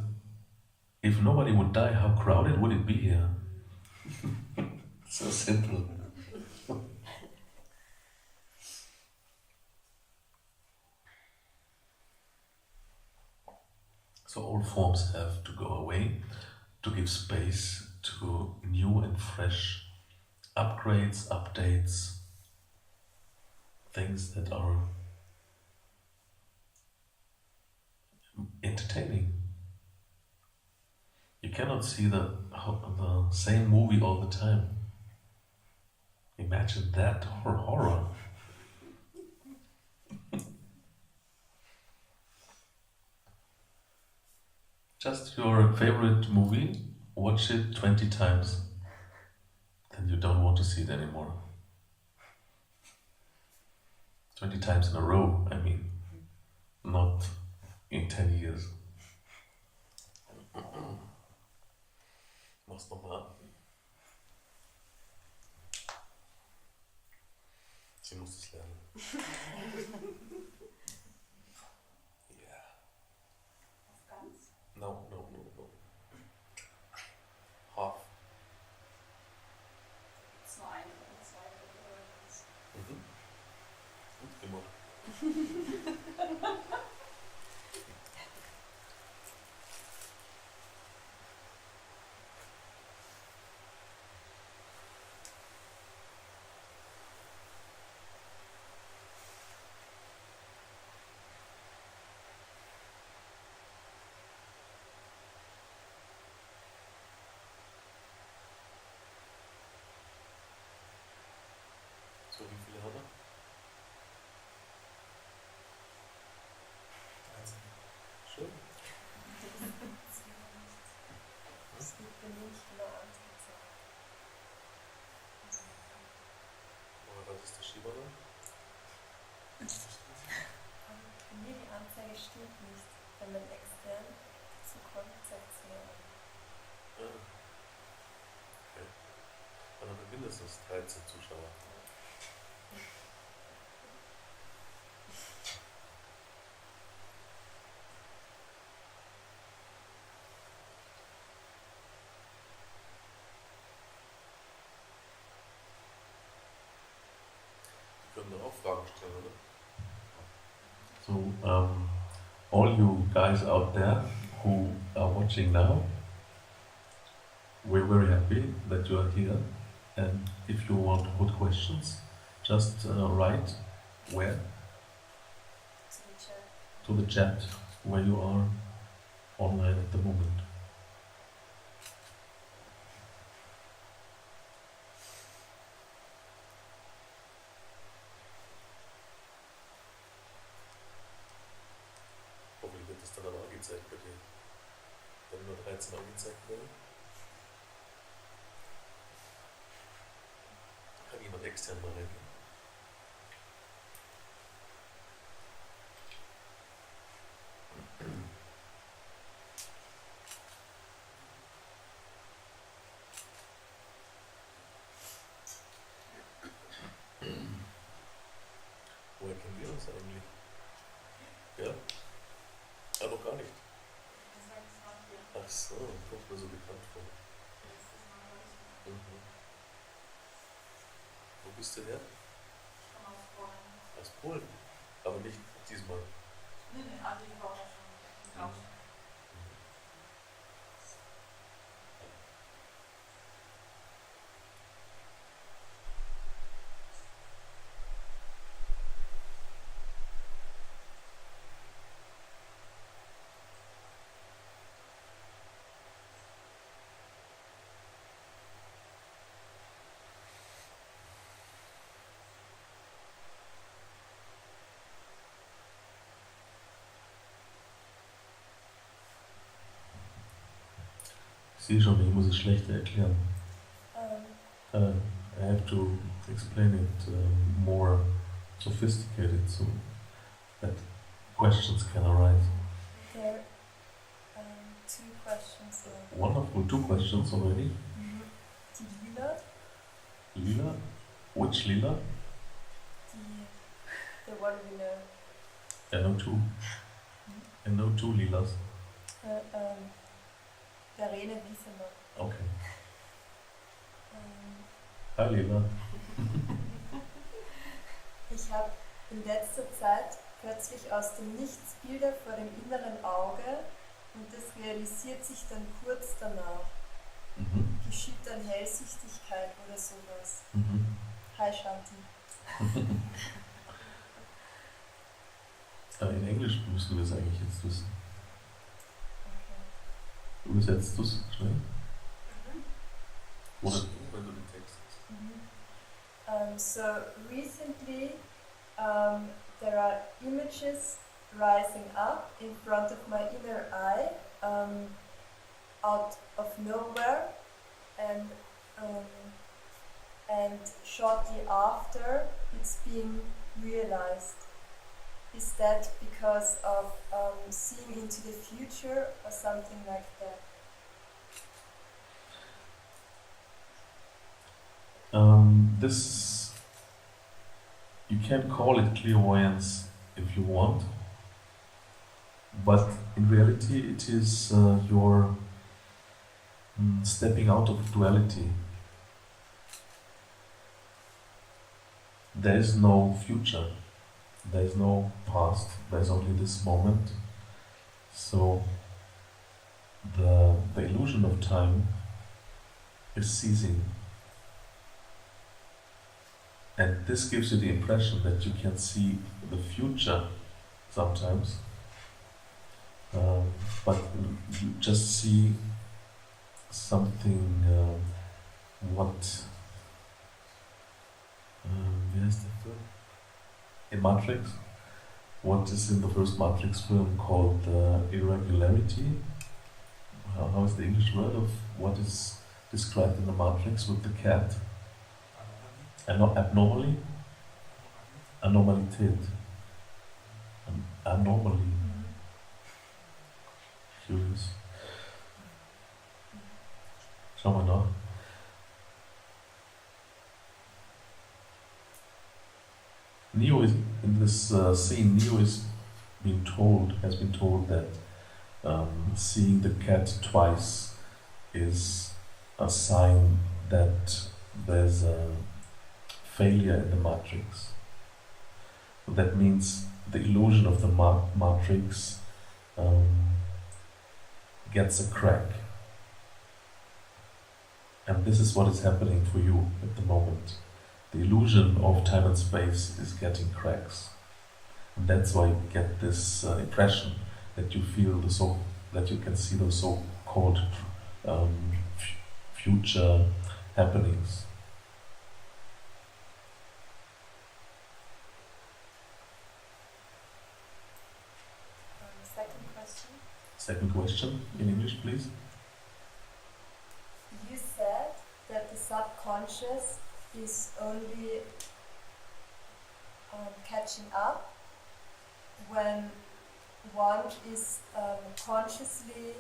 if nobody would die, how crowded would it be here? So simple. So old forms have to go away to give space to new and fresh upgrades, updates, things that are entertaining. You cannot see the same movie all the time. Imagine that horror. Just your favorite movie, watch it 20 times, then you don't want to see it anymore. 20 times in a row, I mean, not in 10 years. Mach's nochmal. Sie muss es lernen. Yeah. No. Half. Gut gemacht. So, wie viele haben wir? 13. Schön. Es gibt mir nicht nur Anzeigen. Oder was ist der Schieber da? Aber bei mir die Anzeige stimmt nicht. Wenn man extern dazu kommt, zeigt es mir an. Ah. Okay. Dann haben wir mindestens 13 Zuschauer. Wir können auch Fragen stellen, oder? So, all you guys out there who are watching now, we're very happy that you are here. And if you want to put questions, just write where? To the chat. To the chat where you are online at the moment. Hoffentlich wird das dann aber angezeigt bei dir. Wenn nur 13 angezeigt werden. Kann jemand extern mal reingehen? Woher kennen wir uns eigentlich? Ja? Ah, noch gar nicht. Ach so, kommt mir so bekannt vor. Mhm. Wo bist du her? Aus Polen. Aber nicht diesmal. Ich sehe schon, ich muss es schlechter erklären. I have to explain it more sophisticated so that questions can arise. There are 2 questions now. Wonderful, 2 questions already. Mhm. die Lila, Lila? Which Lila? the one we know. I know two. I know two Lilas. Verene Wiesemann. Okay. Ähm, Hi Lila. Ich habe in letzter Zeit plötzlich aus dem Nichts Bilder vor dem inneren Auge und das realisiert sich dann kurz danach. Mhm. Geschieht dann Hellsichtigkeit oder sowas. Mhm. Hi Shanti. In Englisch müssten wir es eigentlich jetzt wissen. Okay. Übersetzt du es schnell? Oder? Wenn du den Text hast. So recently there are images rising up in front of my inner eye out of nowhere and shortly after it's being realized. Is that because of seeing into the future or something like that? This, you can call it clairvoyance if you want, but in reality it is your stepping out of duality. There is no future, there is no past, there is only this moment. So the illusion of time is ceasing. And this gives you the impression that you can see the future sometimes, but you just see something, what, in Matrix, what is in the first Matrix film called irregularity. How is the English word of what is described in the Matrix with the cat? Abnormally? Anormalität. Anomaly. Curious. Schauen wir nach. Neo is, in this scene, Neo has been told that seeing the cat twice is a sign that there's a failure in the matrix. That means the illusion of the matrix gets a crack. And this is what is happening for you at the moment. The illusion of time and space is getting cracks. And that's why you get this impression that you feel that you can see those so-called future happenings. Second question in English, please. You said that the subconscious is only catching up when one is consciously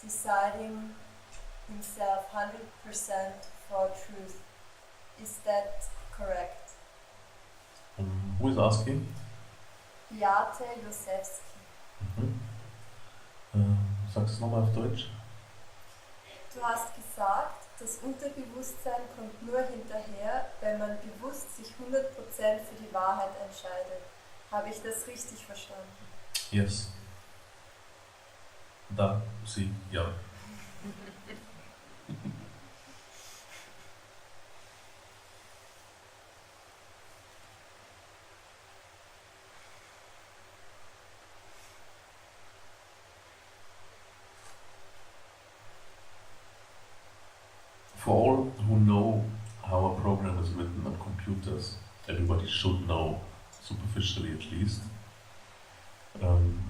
deciding himself 100% for truth. Is that correct? Who is asking? Beate Josewski. Sagst du es nochmal auf Deutsch? Du hast gesagt, das Unterbewusstsein kommt nur hinterher, wenn man bewusst sich 100% für die Wahrheit entscheidet. Habe ich das richtig verstanden? Yes. Da, sie, ja. For all who know how a program is written on computers, everybody should know, superficially at least.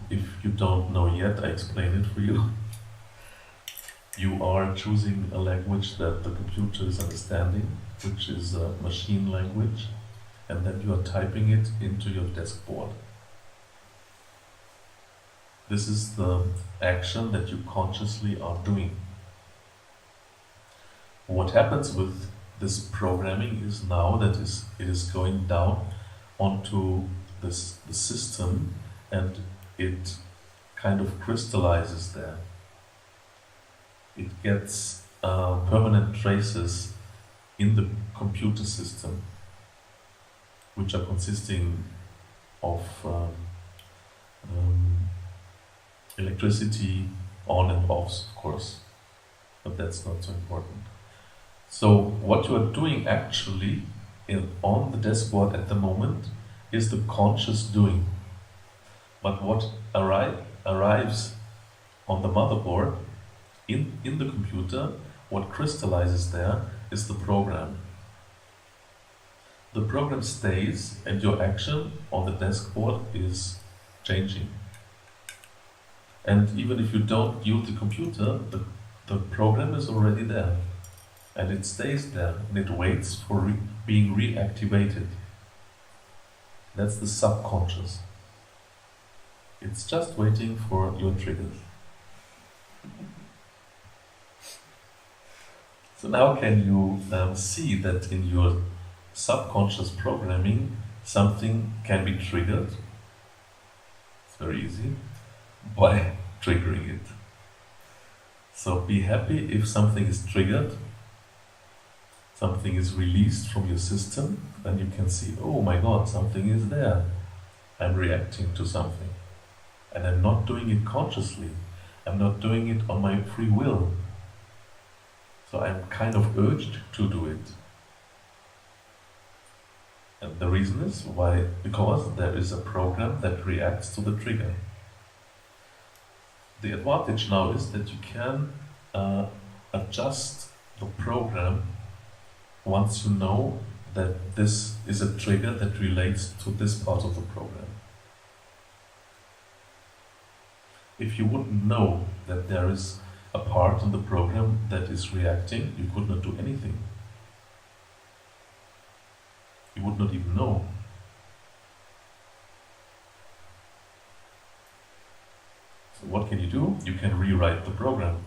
If you don't know yet, I explain it for you. You are choosing a language that the computer is understanding, which is a machine language, and then you are typing it into your desk board. This is the action that you consciously are doing. What happens with this programming is now that it is going down onto the system, and it kind of crystallizes there. It gets permanent traces in the computer system, which are consisting of electricity on and offs, of course, but that's not so important. So what you are doing actually on the dashboard at the moment is the conscious doing. But what arrives on the motherboard, in the computer, what crystallizes there is the program. The program stays and your action on the dashboard is changing. And even if you don't use the computer, the program is already there. And it stays there and it waits for being reactivated. That's the subconscious. It's just waiting for your triggers. So now can you see that in your subconscious programming something can be triggered? It's very easy by triggering it. So be happy if something is triggered, something is released from your system, then you can see, oh my God, something is there. I'm reacting to something. And I'm not doing it consciously. I'm not doing it on my free will. So I'm kind of urged to do it. And the reason is why? Because there is a program that reacts to the trigger. The advantage now is that you can adjust the program once you know that this is a trigger that relates to this part of the program. If you wouldn't know that there is a part in the program that is reacting, you could not do anything. You would not even know. So what can you do? You can rewrite the program.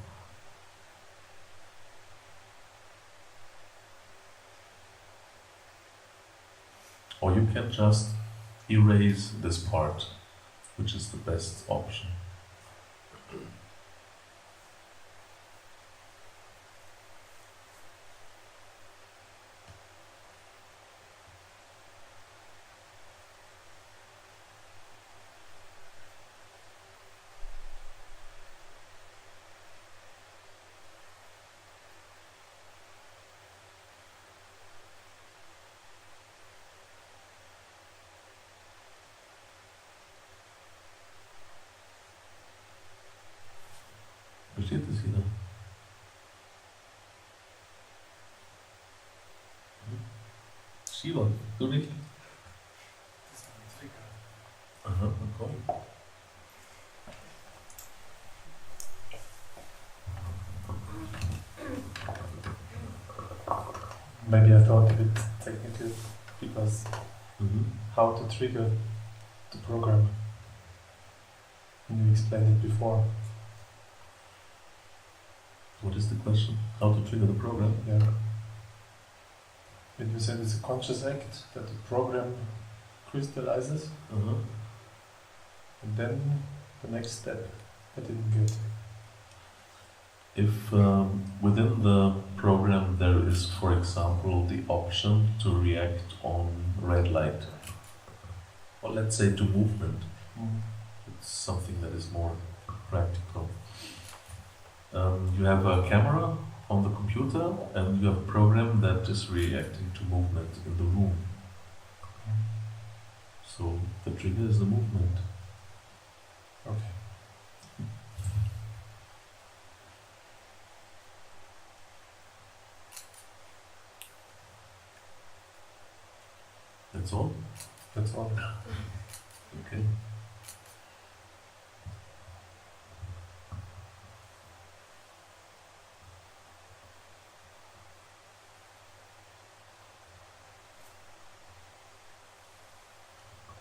Or you can just erase this part, which is the best option. Versteht das jeder? Shiva, du nicht? Das ist ein Trigger. Aha, komm. Maybe I thought a bit technical because Mhm. how to trigger the program. And you explained it before. What is the question? How to trigger the program? Yeah. When you said it's a conscious act that the program crystallizes, Uh-huh. and then the next step I didn't get. If within the program there is, for example, the option to react on red light, or let's say to movement, it's something that is more practical. You have a camera on the computer and you have a program that is reacting to movement in the room. So the trigger is the movement. Okay. That's all? That's all. Okay.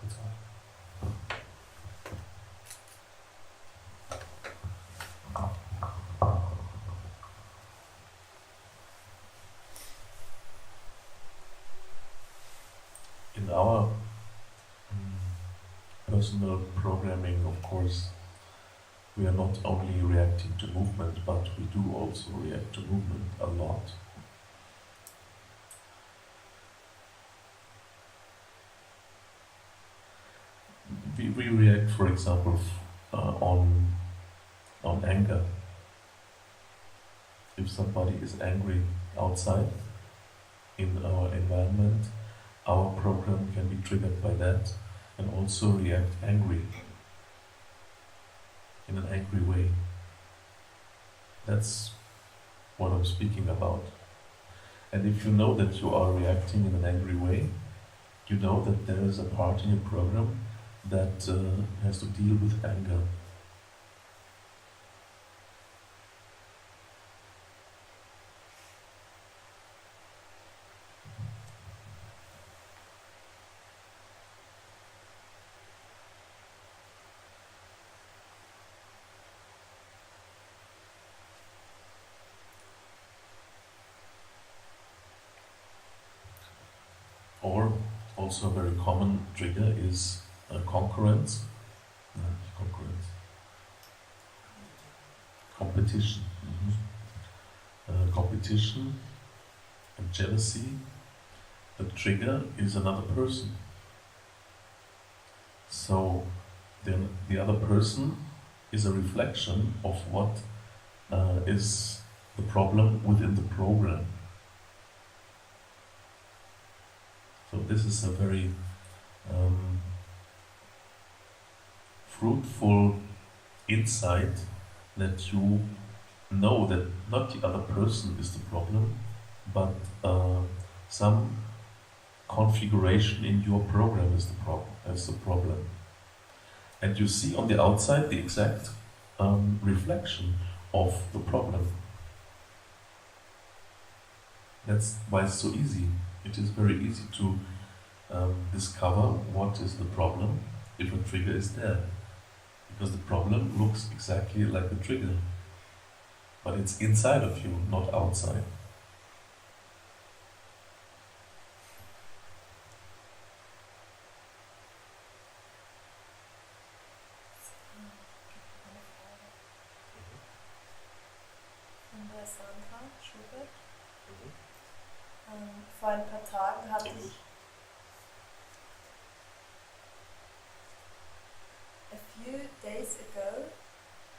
That's all. personal programming, of course, we are not only reacting to movement, but we do also react to movement a lot. We react, for example, on anger. If somebody is angry outside in our environment, our program can be triggered by that and also react angry, in an angry way. That's what I'm speaking about. And if you know that you are reacting in an angry way, you know that there is a part in your program that has to deal with anger. Or also a very common trigger is concurrence. No, concurrence. Competition. Competition and jealousy. The trigger is another person. So then the other person is a reflection of what is the problem within the program. So this is a very fruitful insight that you know that not the other person is the problem, but some configuration in your program is the problem. And you see on the outside the exact reflection of the problem. That's why it's so easy. It is very easy to discover what is the problem if a trigger is there. Because the problem looks exactly like the trigger. But it's inside of you, not outside. Von der Sandra Schubert. Vor ein paar Tagen hatte ich a few days ago,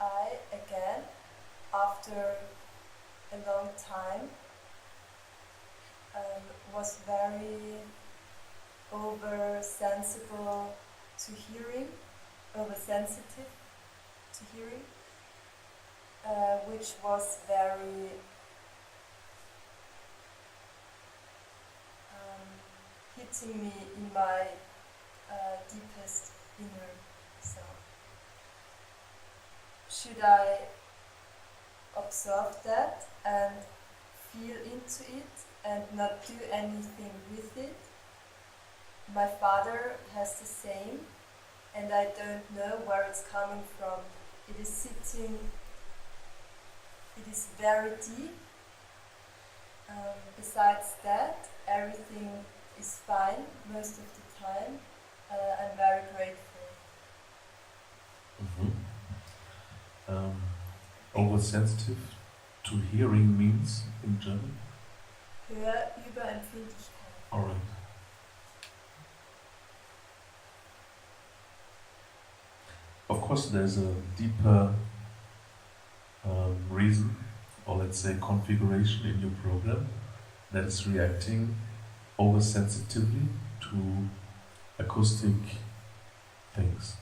I again, after a long time, was very oversensible to hearing, oversensitive to hearing, which was very hitting me in my deepest inner self. Should I observe that and feel into it and not do anything with it? My father has the same, and I don't know where it's coming from. It is sitting, it is very deep. Besides that, everything is fine most of the time. I'm very grateful. Oversensitive to hearing means in German? Hörüberempfindlichkeit. Alright. Of course, there's a deeper reason, or let's say configuration in your program that is reacting oversensitively to acoustic things.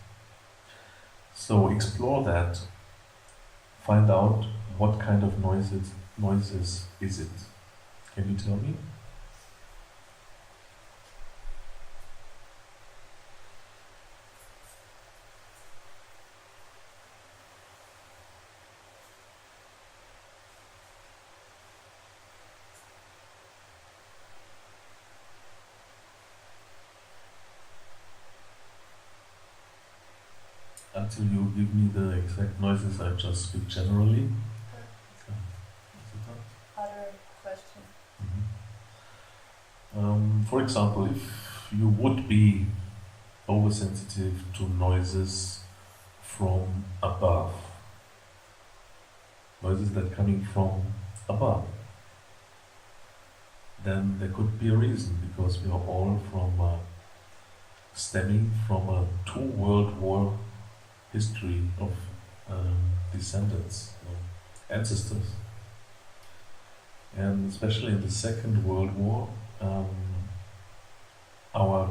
So explore that. Find out what kind of noises is it. Can you tell me? Until you give me the exact noises, I just speak generally. Other question. For example, if you would be oversensitive to noises from above. Noises that are coming from above. Then there could be a reason, because we are all stemming from a 2 World War history of descendants, ancestors. And especially in the Second World War, our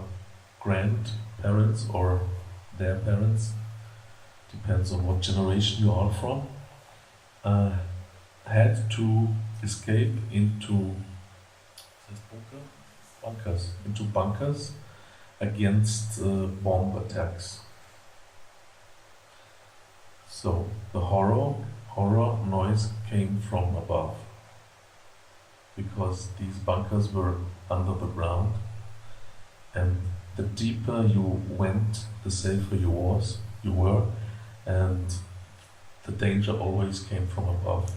grandparents or their parents, depends on what generation you are from, had to escape into bunkers against bomb attacks. So the horror noise came from above, because these bunkers were under the ground, and the deeper you went, the safer you were, and the danger always came from above.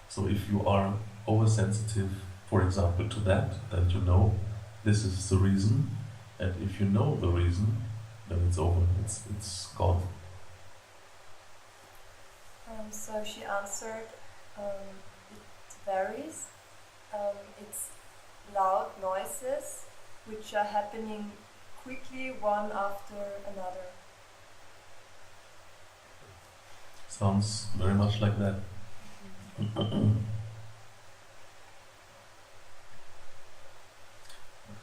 So if you are oversensitive, for example, to that, then you know this is the reason, and if you know the reason, then it's over, it's gone. So she answered, it varies. It's loud noises which are happening quickly, one after another. Sounds very much like that.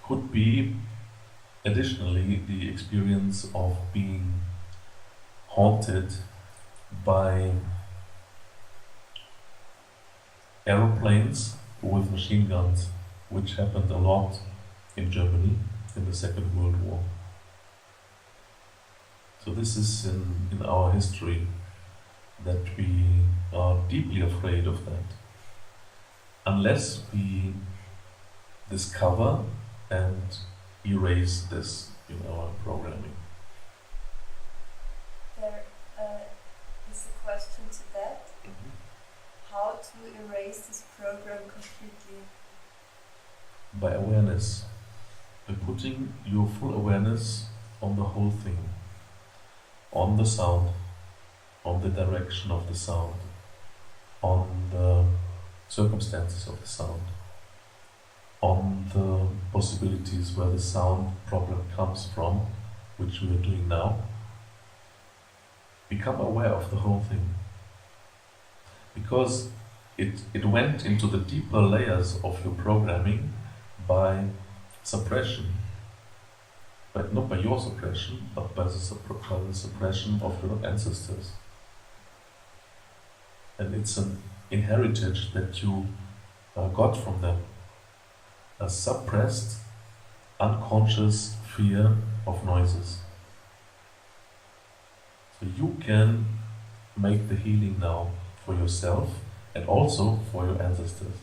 Could be additionally the experience of being haunted by aeroplanes with machine guns, which happened a lot in Germany in the Second World War. So this is in our history, that we are deeply afraid of that. Unless we discover and erase this in our programming. There is a question to that. How to erase this program completely? By awareness. By putting your full awareness on the whole thing. On the sound. On the direction of the sound. On the circumstances of the sound. On the possibilities where the sound problem comes from, which we are doing now. Become aware of the whole thing. Because it went into the deeper layers of your programming by suppression. But not by your suppression, but by the suppression of your ancestors. And it's an inheritance that you got from them. A suppressed, unconscious fear of noises. So you can make the healing now for yourself and also for your ancestors,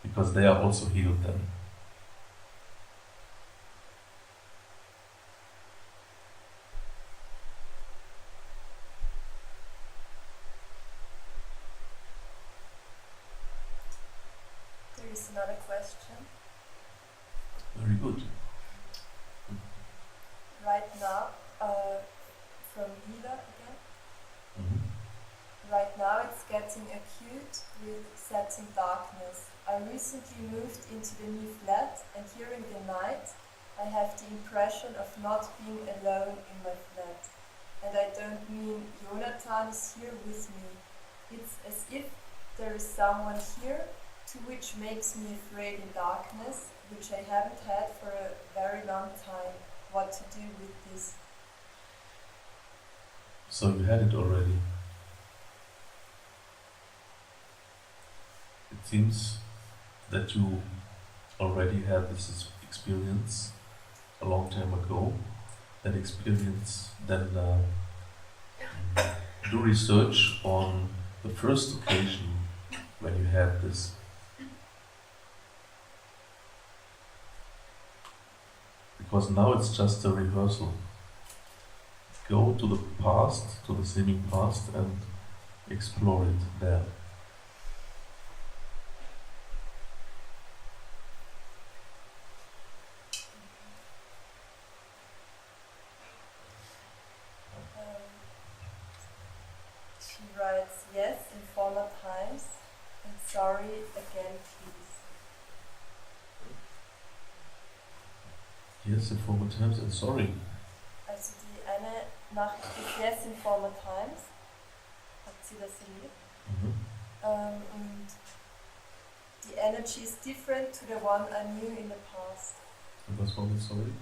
because they are also healed then. There is another question. Very good. Right now, from Ida again. Mhm. Right now it's getting acute with setting darkness. I recently moved into the new flat, and during the night I have the impression of not being alone in my flat. And I don't mean Jonathan is here with me. It's as if there is someone here, to which makes me afraid in darkness, which I haven't had for a very long time. What to do with this? So you had it already. It seems that you already had this experience a long time ago. That experience, then do research on the first occasion when you had this. Because now it's just a rehearsal. Go to the past, to the seeming past, and explore it there. Yes in former times and sorry. Also die eine Nachricht ist Yes in former times, hat sie das erlebt. Und the energy is different to the one I knew in the past. Und was war mit sorry?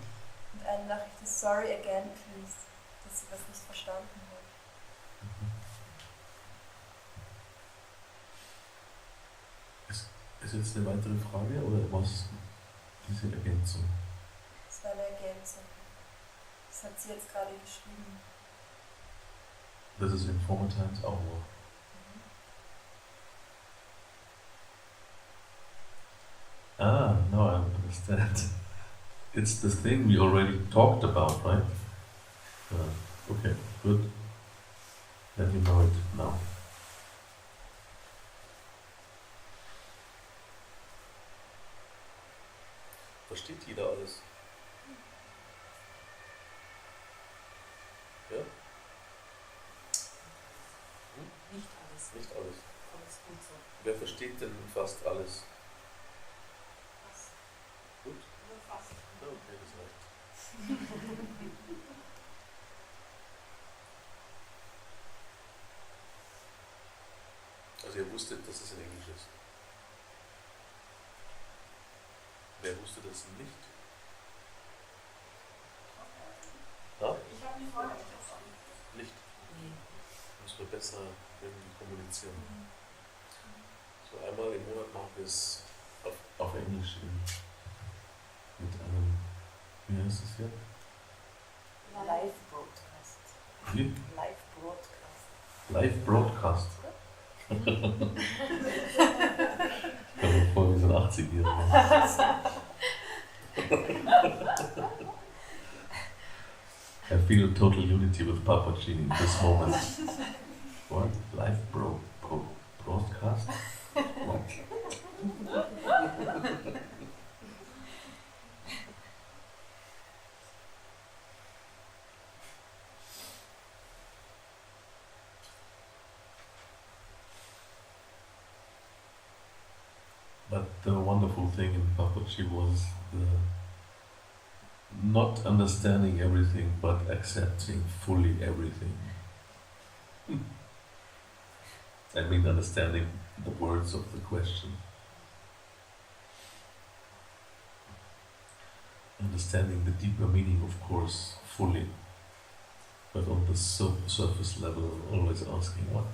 Und eine Nachricht ist Sorry again, please, dass sie das nicht verstanden hat. Ist jetzt eine weitere Frage oder was diese Ergänzung? Das war eine Ergänzung. Das hat sie jetzt gerade geschrieben. Das ist in former times auch noch. Ah, now I understand. It's the thing we already talked about, right? Okay, good. Then you know it now. Versteht jeder alles? Ja? Nicht alles. Nicht alles. Alles gut so. Wer versteht denn fast alles? Fast. Gut? Nur fast. Ja, okay, das reicht. Also ihr wusstet, dass es in Englisch ist. Wer wusste das nicht? Ja? Ich habe mich vorher verstanden. Nicht. Nee. Müssen wir besser irgendwie kommunizieren. So einmal im Monat machen wir es auf Englisch mit einem, wie heißt es hier? Live Broadcast. Wie? Live Broadcast. Live Broadcast. Ich komme mir vor wie so ein 80-Jähriger. I feel total unity with Papaji in this moment. What? Live broadcast? What? But the wonderful thing in Papaji was the not understanding everything but accepting fully everything. I mean understanding the words of the question. Understanding the deeper meaning, of course, fully. But on the surface level, always asking what?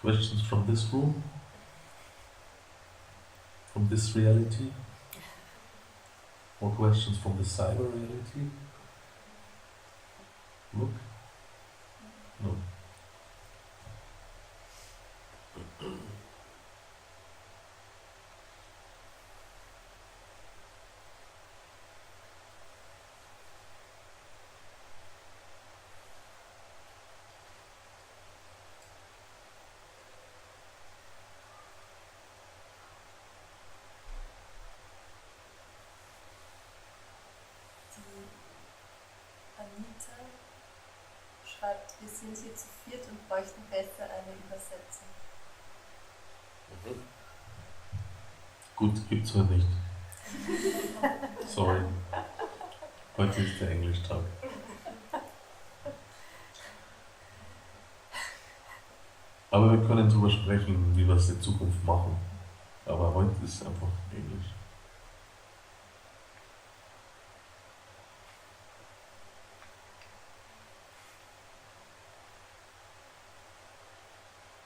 Questions from this room? From this reality? Or questions from the cyber reality? Look? No. Die Anita schreibt, wir sind hier zu viert und bräuchten besser eine Übersetzung. Gut, gibt's heute nicht. Sorry. Heute ist der Englischtag. Aber wir können darüber sprechen, wie wir es in Zukunft machen. Aber heute ist einfach Englisch.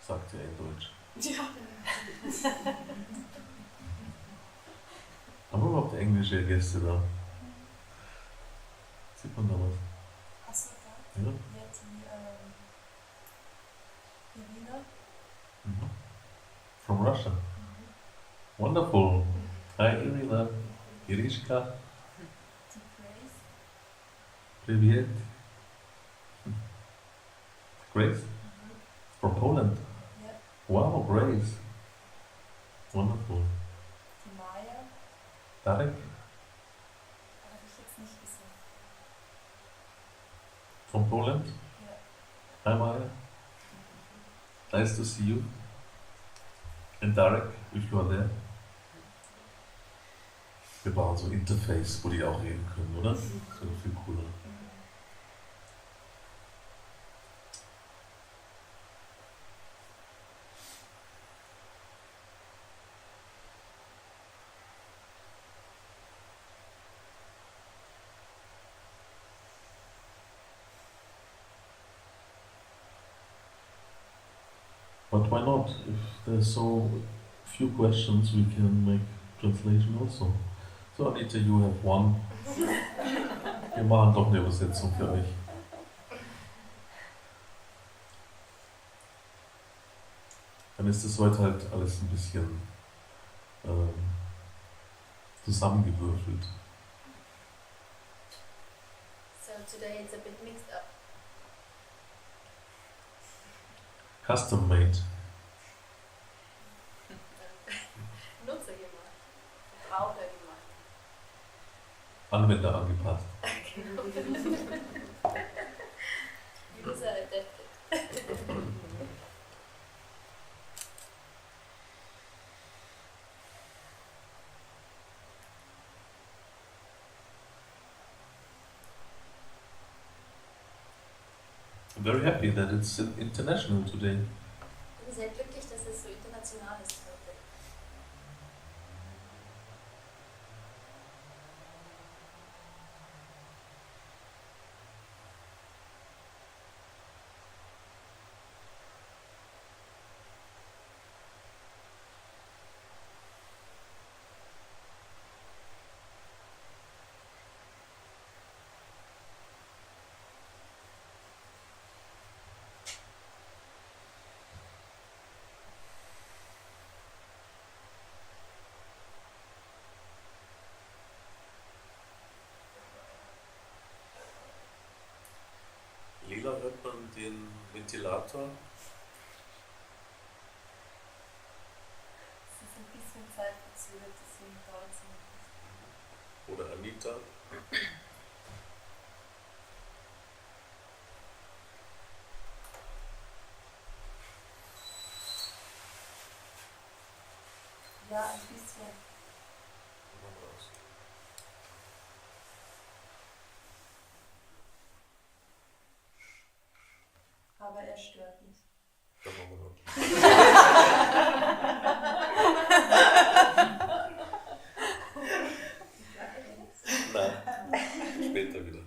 Sagt er in Deutsch. Ja. Haben wir überhaupt englische Gäste da? Sieht man da was? Achso, da? Ja? Ja, die Irina. From Russia. Wonderful. Hi Irina. Irishka. Die Grace. Привет. Grace? From Poland. Ja. Wow, Grace. Wonderful. Die Maya Darek habe ich jetzt nicht gesehen. from Poland. Ja. Hi Maya. Nice to see you. And Darek, if you are there. Wir brauchen so ein Interface, wo die auch reden können, oder? Das wäre viel cooler. But why not? If there's so few questions, we can make translation also. So Anita, you have one. Wir machen doch eine Übersetzung für euch. Dann ist es heute halt alles ein bisschen zusammengewürfelt. So today it's a bit mixed up. Custom made. Nutzer gemacht. Verbraucher gemacht. Anwender angepasst. User adapted. I'm very happy that it's international today. Ich bin sehr glücklich, dass es so international ist heute. Lila hört man den Ventilator. Es ist ein bisschen zeitverzögert, deswegen dauert es ein bisschen. Oder Anita. Ja, ein bisschen. Aber er stört nicht. Nein, später wieder.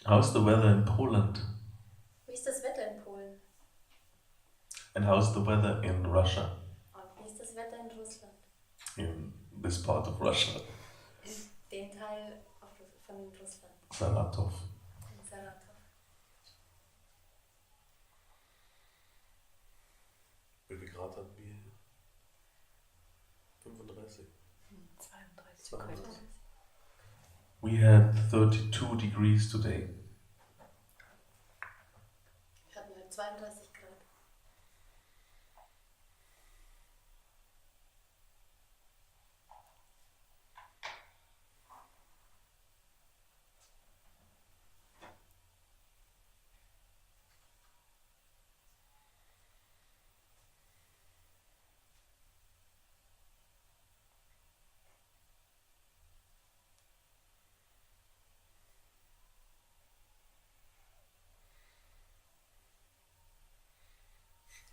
How's the weather in Poland? Wie ist das Wetter in Polen? And how's the weather in Russia? Und wie ist das Wetter in Russland? In this part of Russia. Den Teil von Russland. Saratov. In Saratov. Wie viel Grad hatten wir hier? 35. 32. We had 32 degrees today. Wir hatten heute 32 Grad.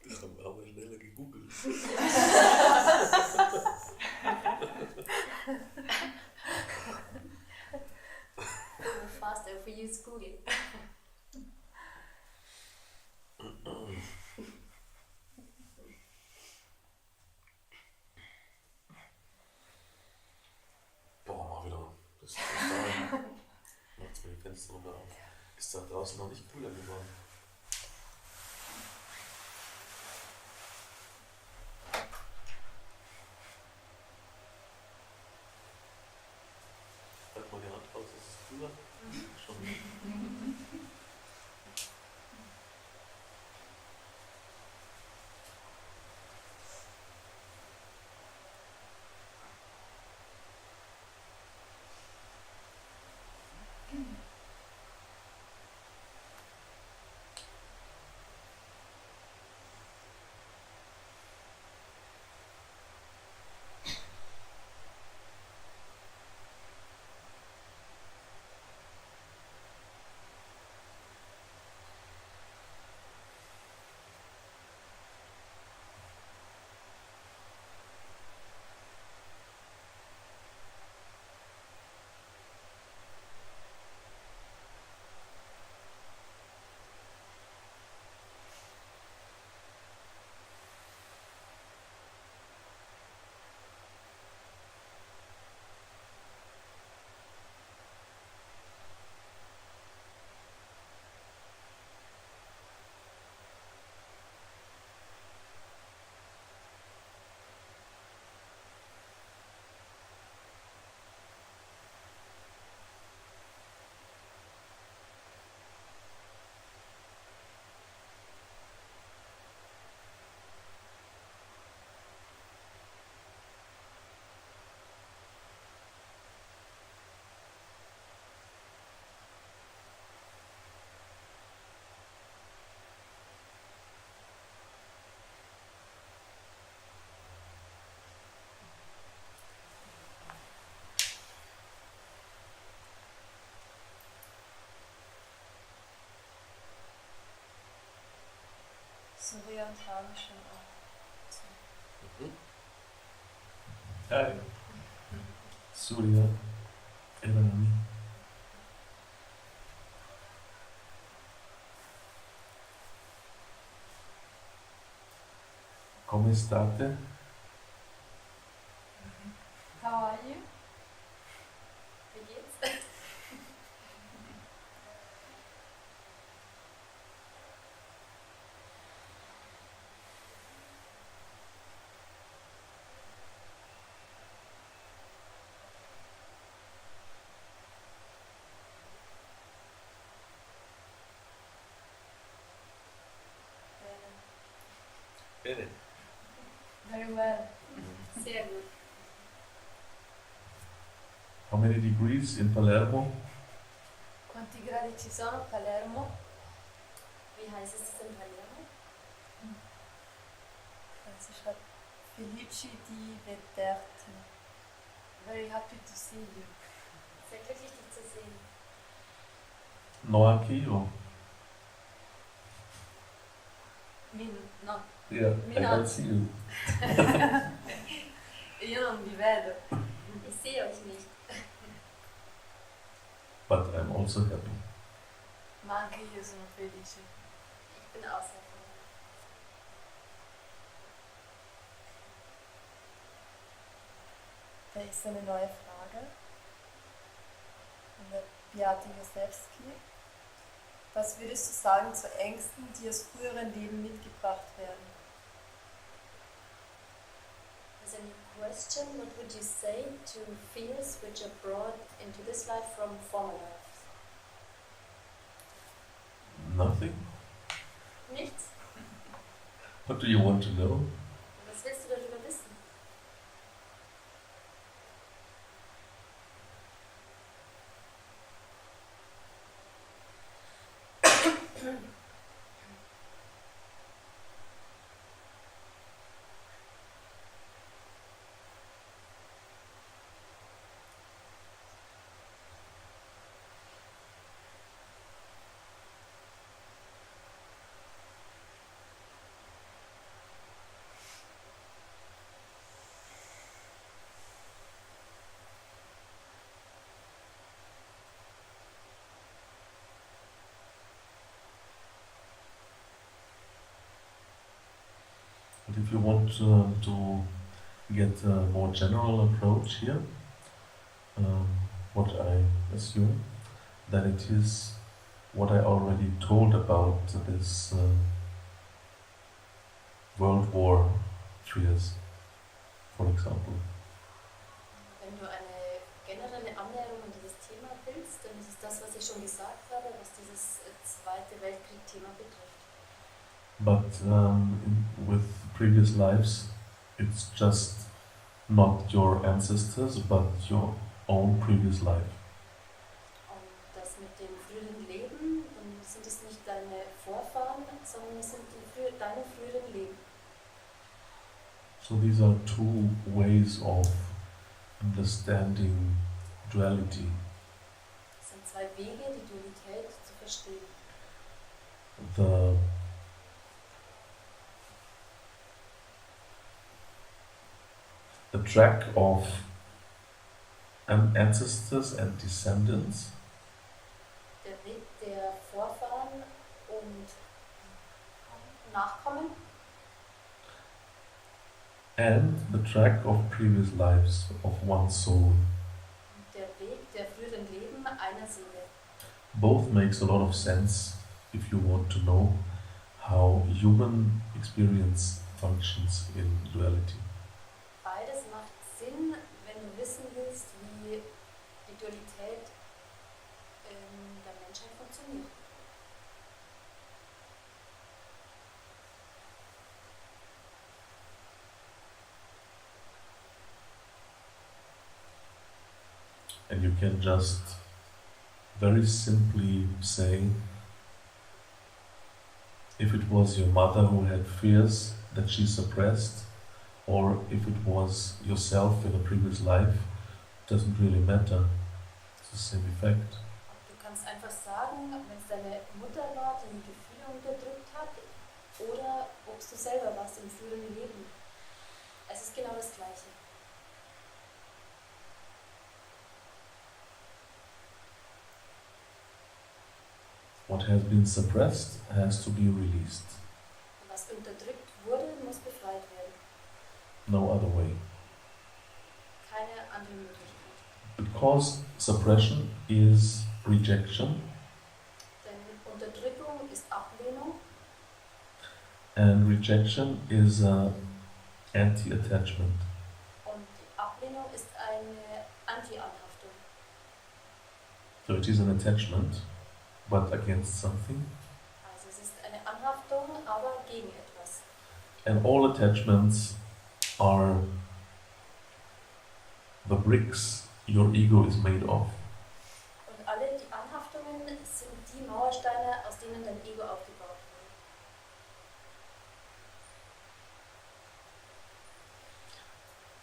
Das haben wir aber schneller gegoogelt. We're faster if we use Google. Boah, mal wieder. Das ist total. Macht's mir die Fenster runter auf. Ist da draußen noch nicht cooler geworden? Halt mal die Hand raus, ist es cooler? Schon. Surya und Hami schon auch. Hi. Surya. Evanami. Come state? How are you? Wie geht's? Bene. Very well. Sehr gut. How many degrees in Palermo? Quanti gradi ci sono a Palermo? Wie heiß ist es in Palermo? Sie schreibt Felici di vederti. Very happy to see you. Sehr glücklich, dich zu sehen. No anch'io. No, Yeah, Mi I no. can see you. io non vi vedo. Ich sehe euch nicht. But I'm also happy. Ma anche io sono felice. Ich bin auch sehr froh. Da ist eine neue Frage. Von der Beate Josewski. Was würdest du sagen zu Ängsten, die aus früheren Leben mitgebracht werden? As a question, what would you say to fears which are brought into this life from former lives? Nothing? Nichts? What do you want to know? Was willst du darüber wissen? But if you want to get a more general approach here, what I assume, that it is what I already told about this World War fears, for example. Wenn du eine generelle Annäherung an dieses Thema willst, dann ist es das, was ich schon gesagt habe, was dieses Zweite Weltkrieg-Thema betrifft. But with previous lives, it's just not your ancestors, but your own previous life. Und das mit dem früheren Leben, dann sind es nicht deine Vorfahren, sondern es sind deine früheren Leben. So these are two ways of understanding duality. Es sind zwei Wege, die Dualität zu verstehen. The track of ancestors and descendants, Der Weg der Vorfahren und Nachkommen and the track of previous lives of one soul. und der Weg der früheren Leben einer Seele. Both makes a lot of sense if you want to know how human experience functions in duality. Beides macht Sinn, wenn du wissen willst, wie die Dualität der Menschheit funktioniert. And you can just very simply say, if it was your mother who had fears that she suppressed, or if it was yourself in a previous life, doesn't really matter. It's the same effect. Du kannst einfach sagen, wenn es deine Mutter war, die Gefühle unterdrückt hat, oder erfüllen leben. Es ist genau das Gleiche. What has been suppressed has to be released. Was unterdrückt wurde, muss befreit werden. No other way. Keine andere Möglichkeit. Because suppression is rejection Denn Unterdrückung ist Ablehnung and rejection is anti-attachment. und die Ablehnung ist eine Anti-Anhaftung. So it is an attachment, but against something. Also es ist eine Anhaftung, aber gegen etwas. And all attachments are the bricks your ego is made of. Und alle die Anhaftungen sind die Mauersteine, aus denen dein Ego aufgebaut wurde.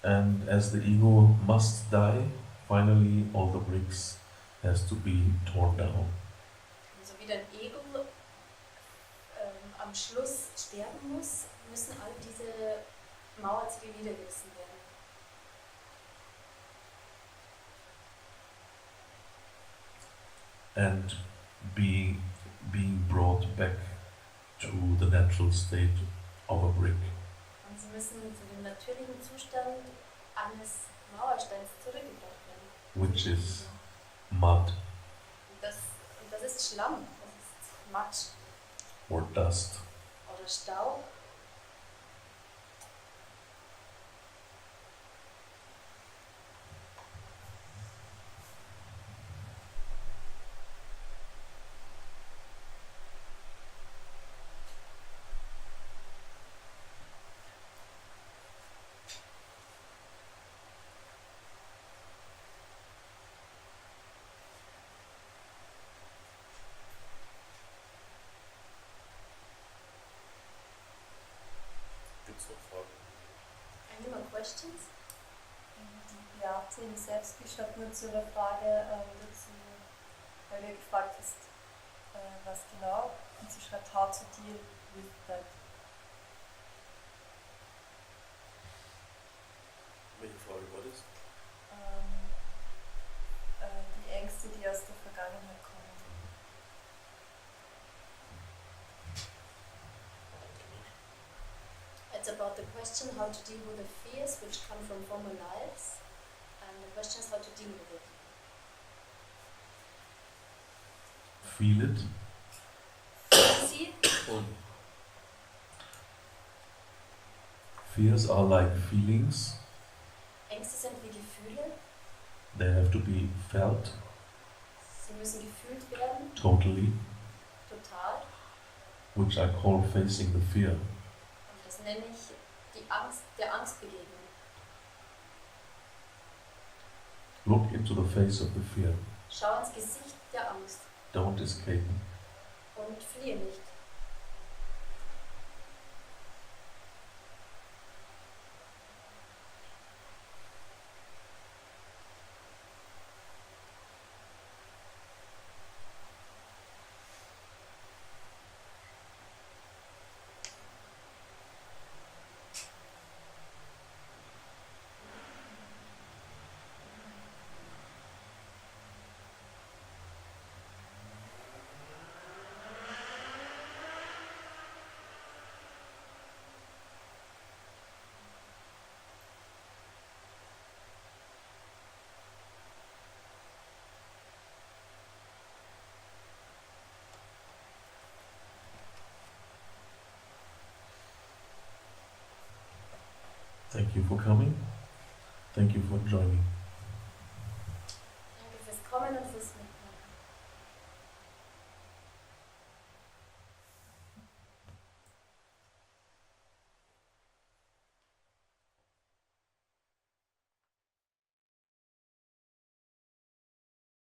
And as the ego must die, finally all the bricks has to be torn down. Und so wie dein Ego am Schluss sterben muss, müssen all diese Mauerzüge niedergerissen werden. And being brought back to the natural state of a brick. Und sie müssen zu dem natürlichen Zustand eines Mauersteins zurückgebracht werden. Which is mud Und das ist Schlamm, das ist Matsch or dust. oder Staub. Gibt's noch Fragen? Any more questions? Die Beate im Selbstbild hat nur zu der Frage dazu, weil ihr gefragt hast, was genau, und sie schreibt, how to deal with that. Welche Frage war das? Die Ängste, die aus der Vergangenheit kommen. It's about the question how to deal with the fears which come from former lives, and the question is how to deal with it. Feel it. Sie, Fears are like feelings. Ängste sind wie Gefühle, They have to be felt sie müssen gefühlt werden, totally, total, which I call facing the fear. und das nenne ich die Angst, der Angst begegnen. Look into the face of the fear. Schau ins Gesicht der Angst Don't escape. und fliehe nicht. Thank you for coming. Thank you for joining.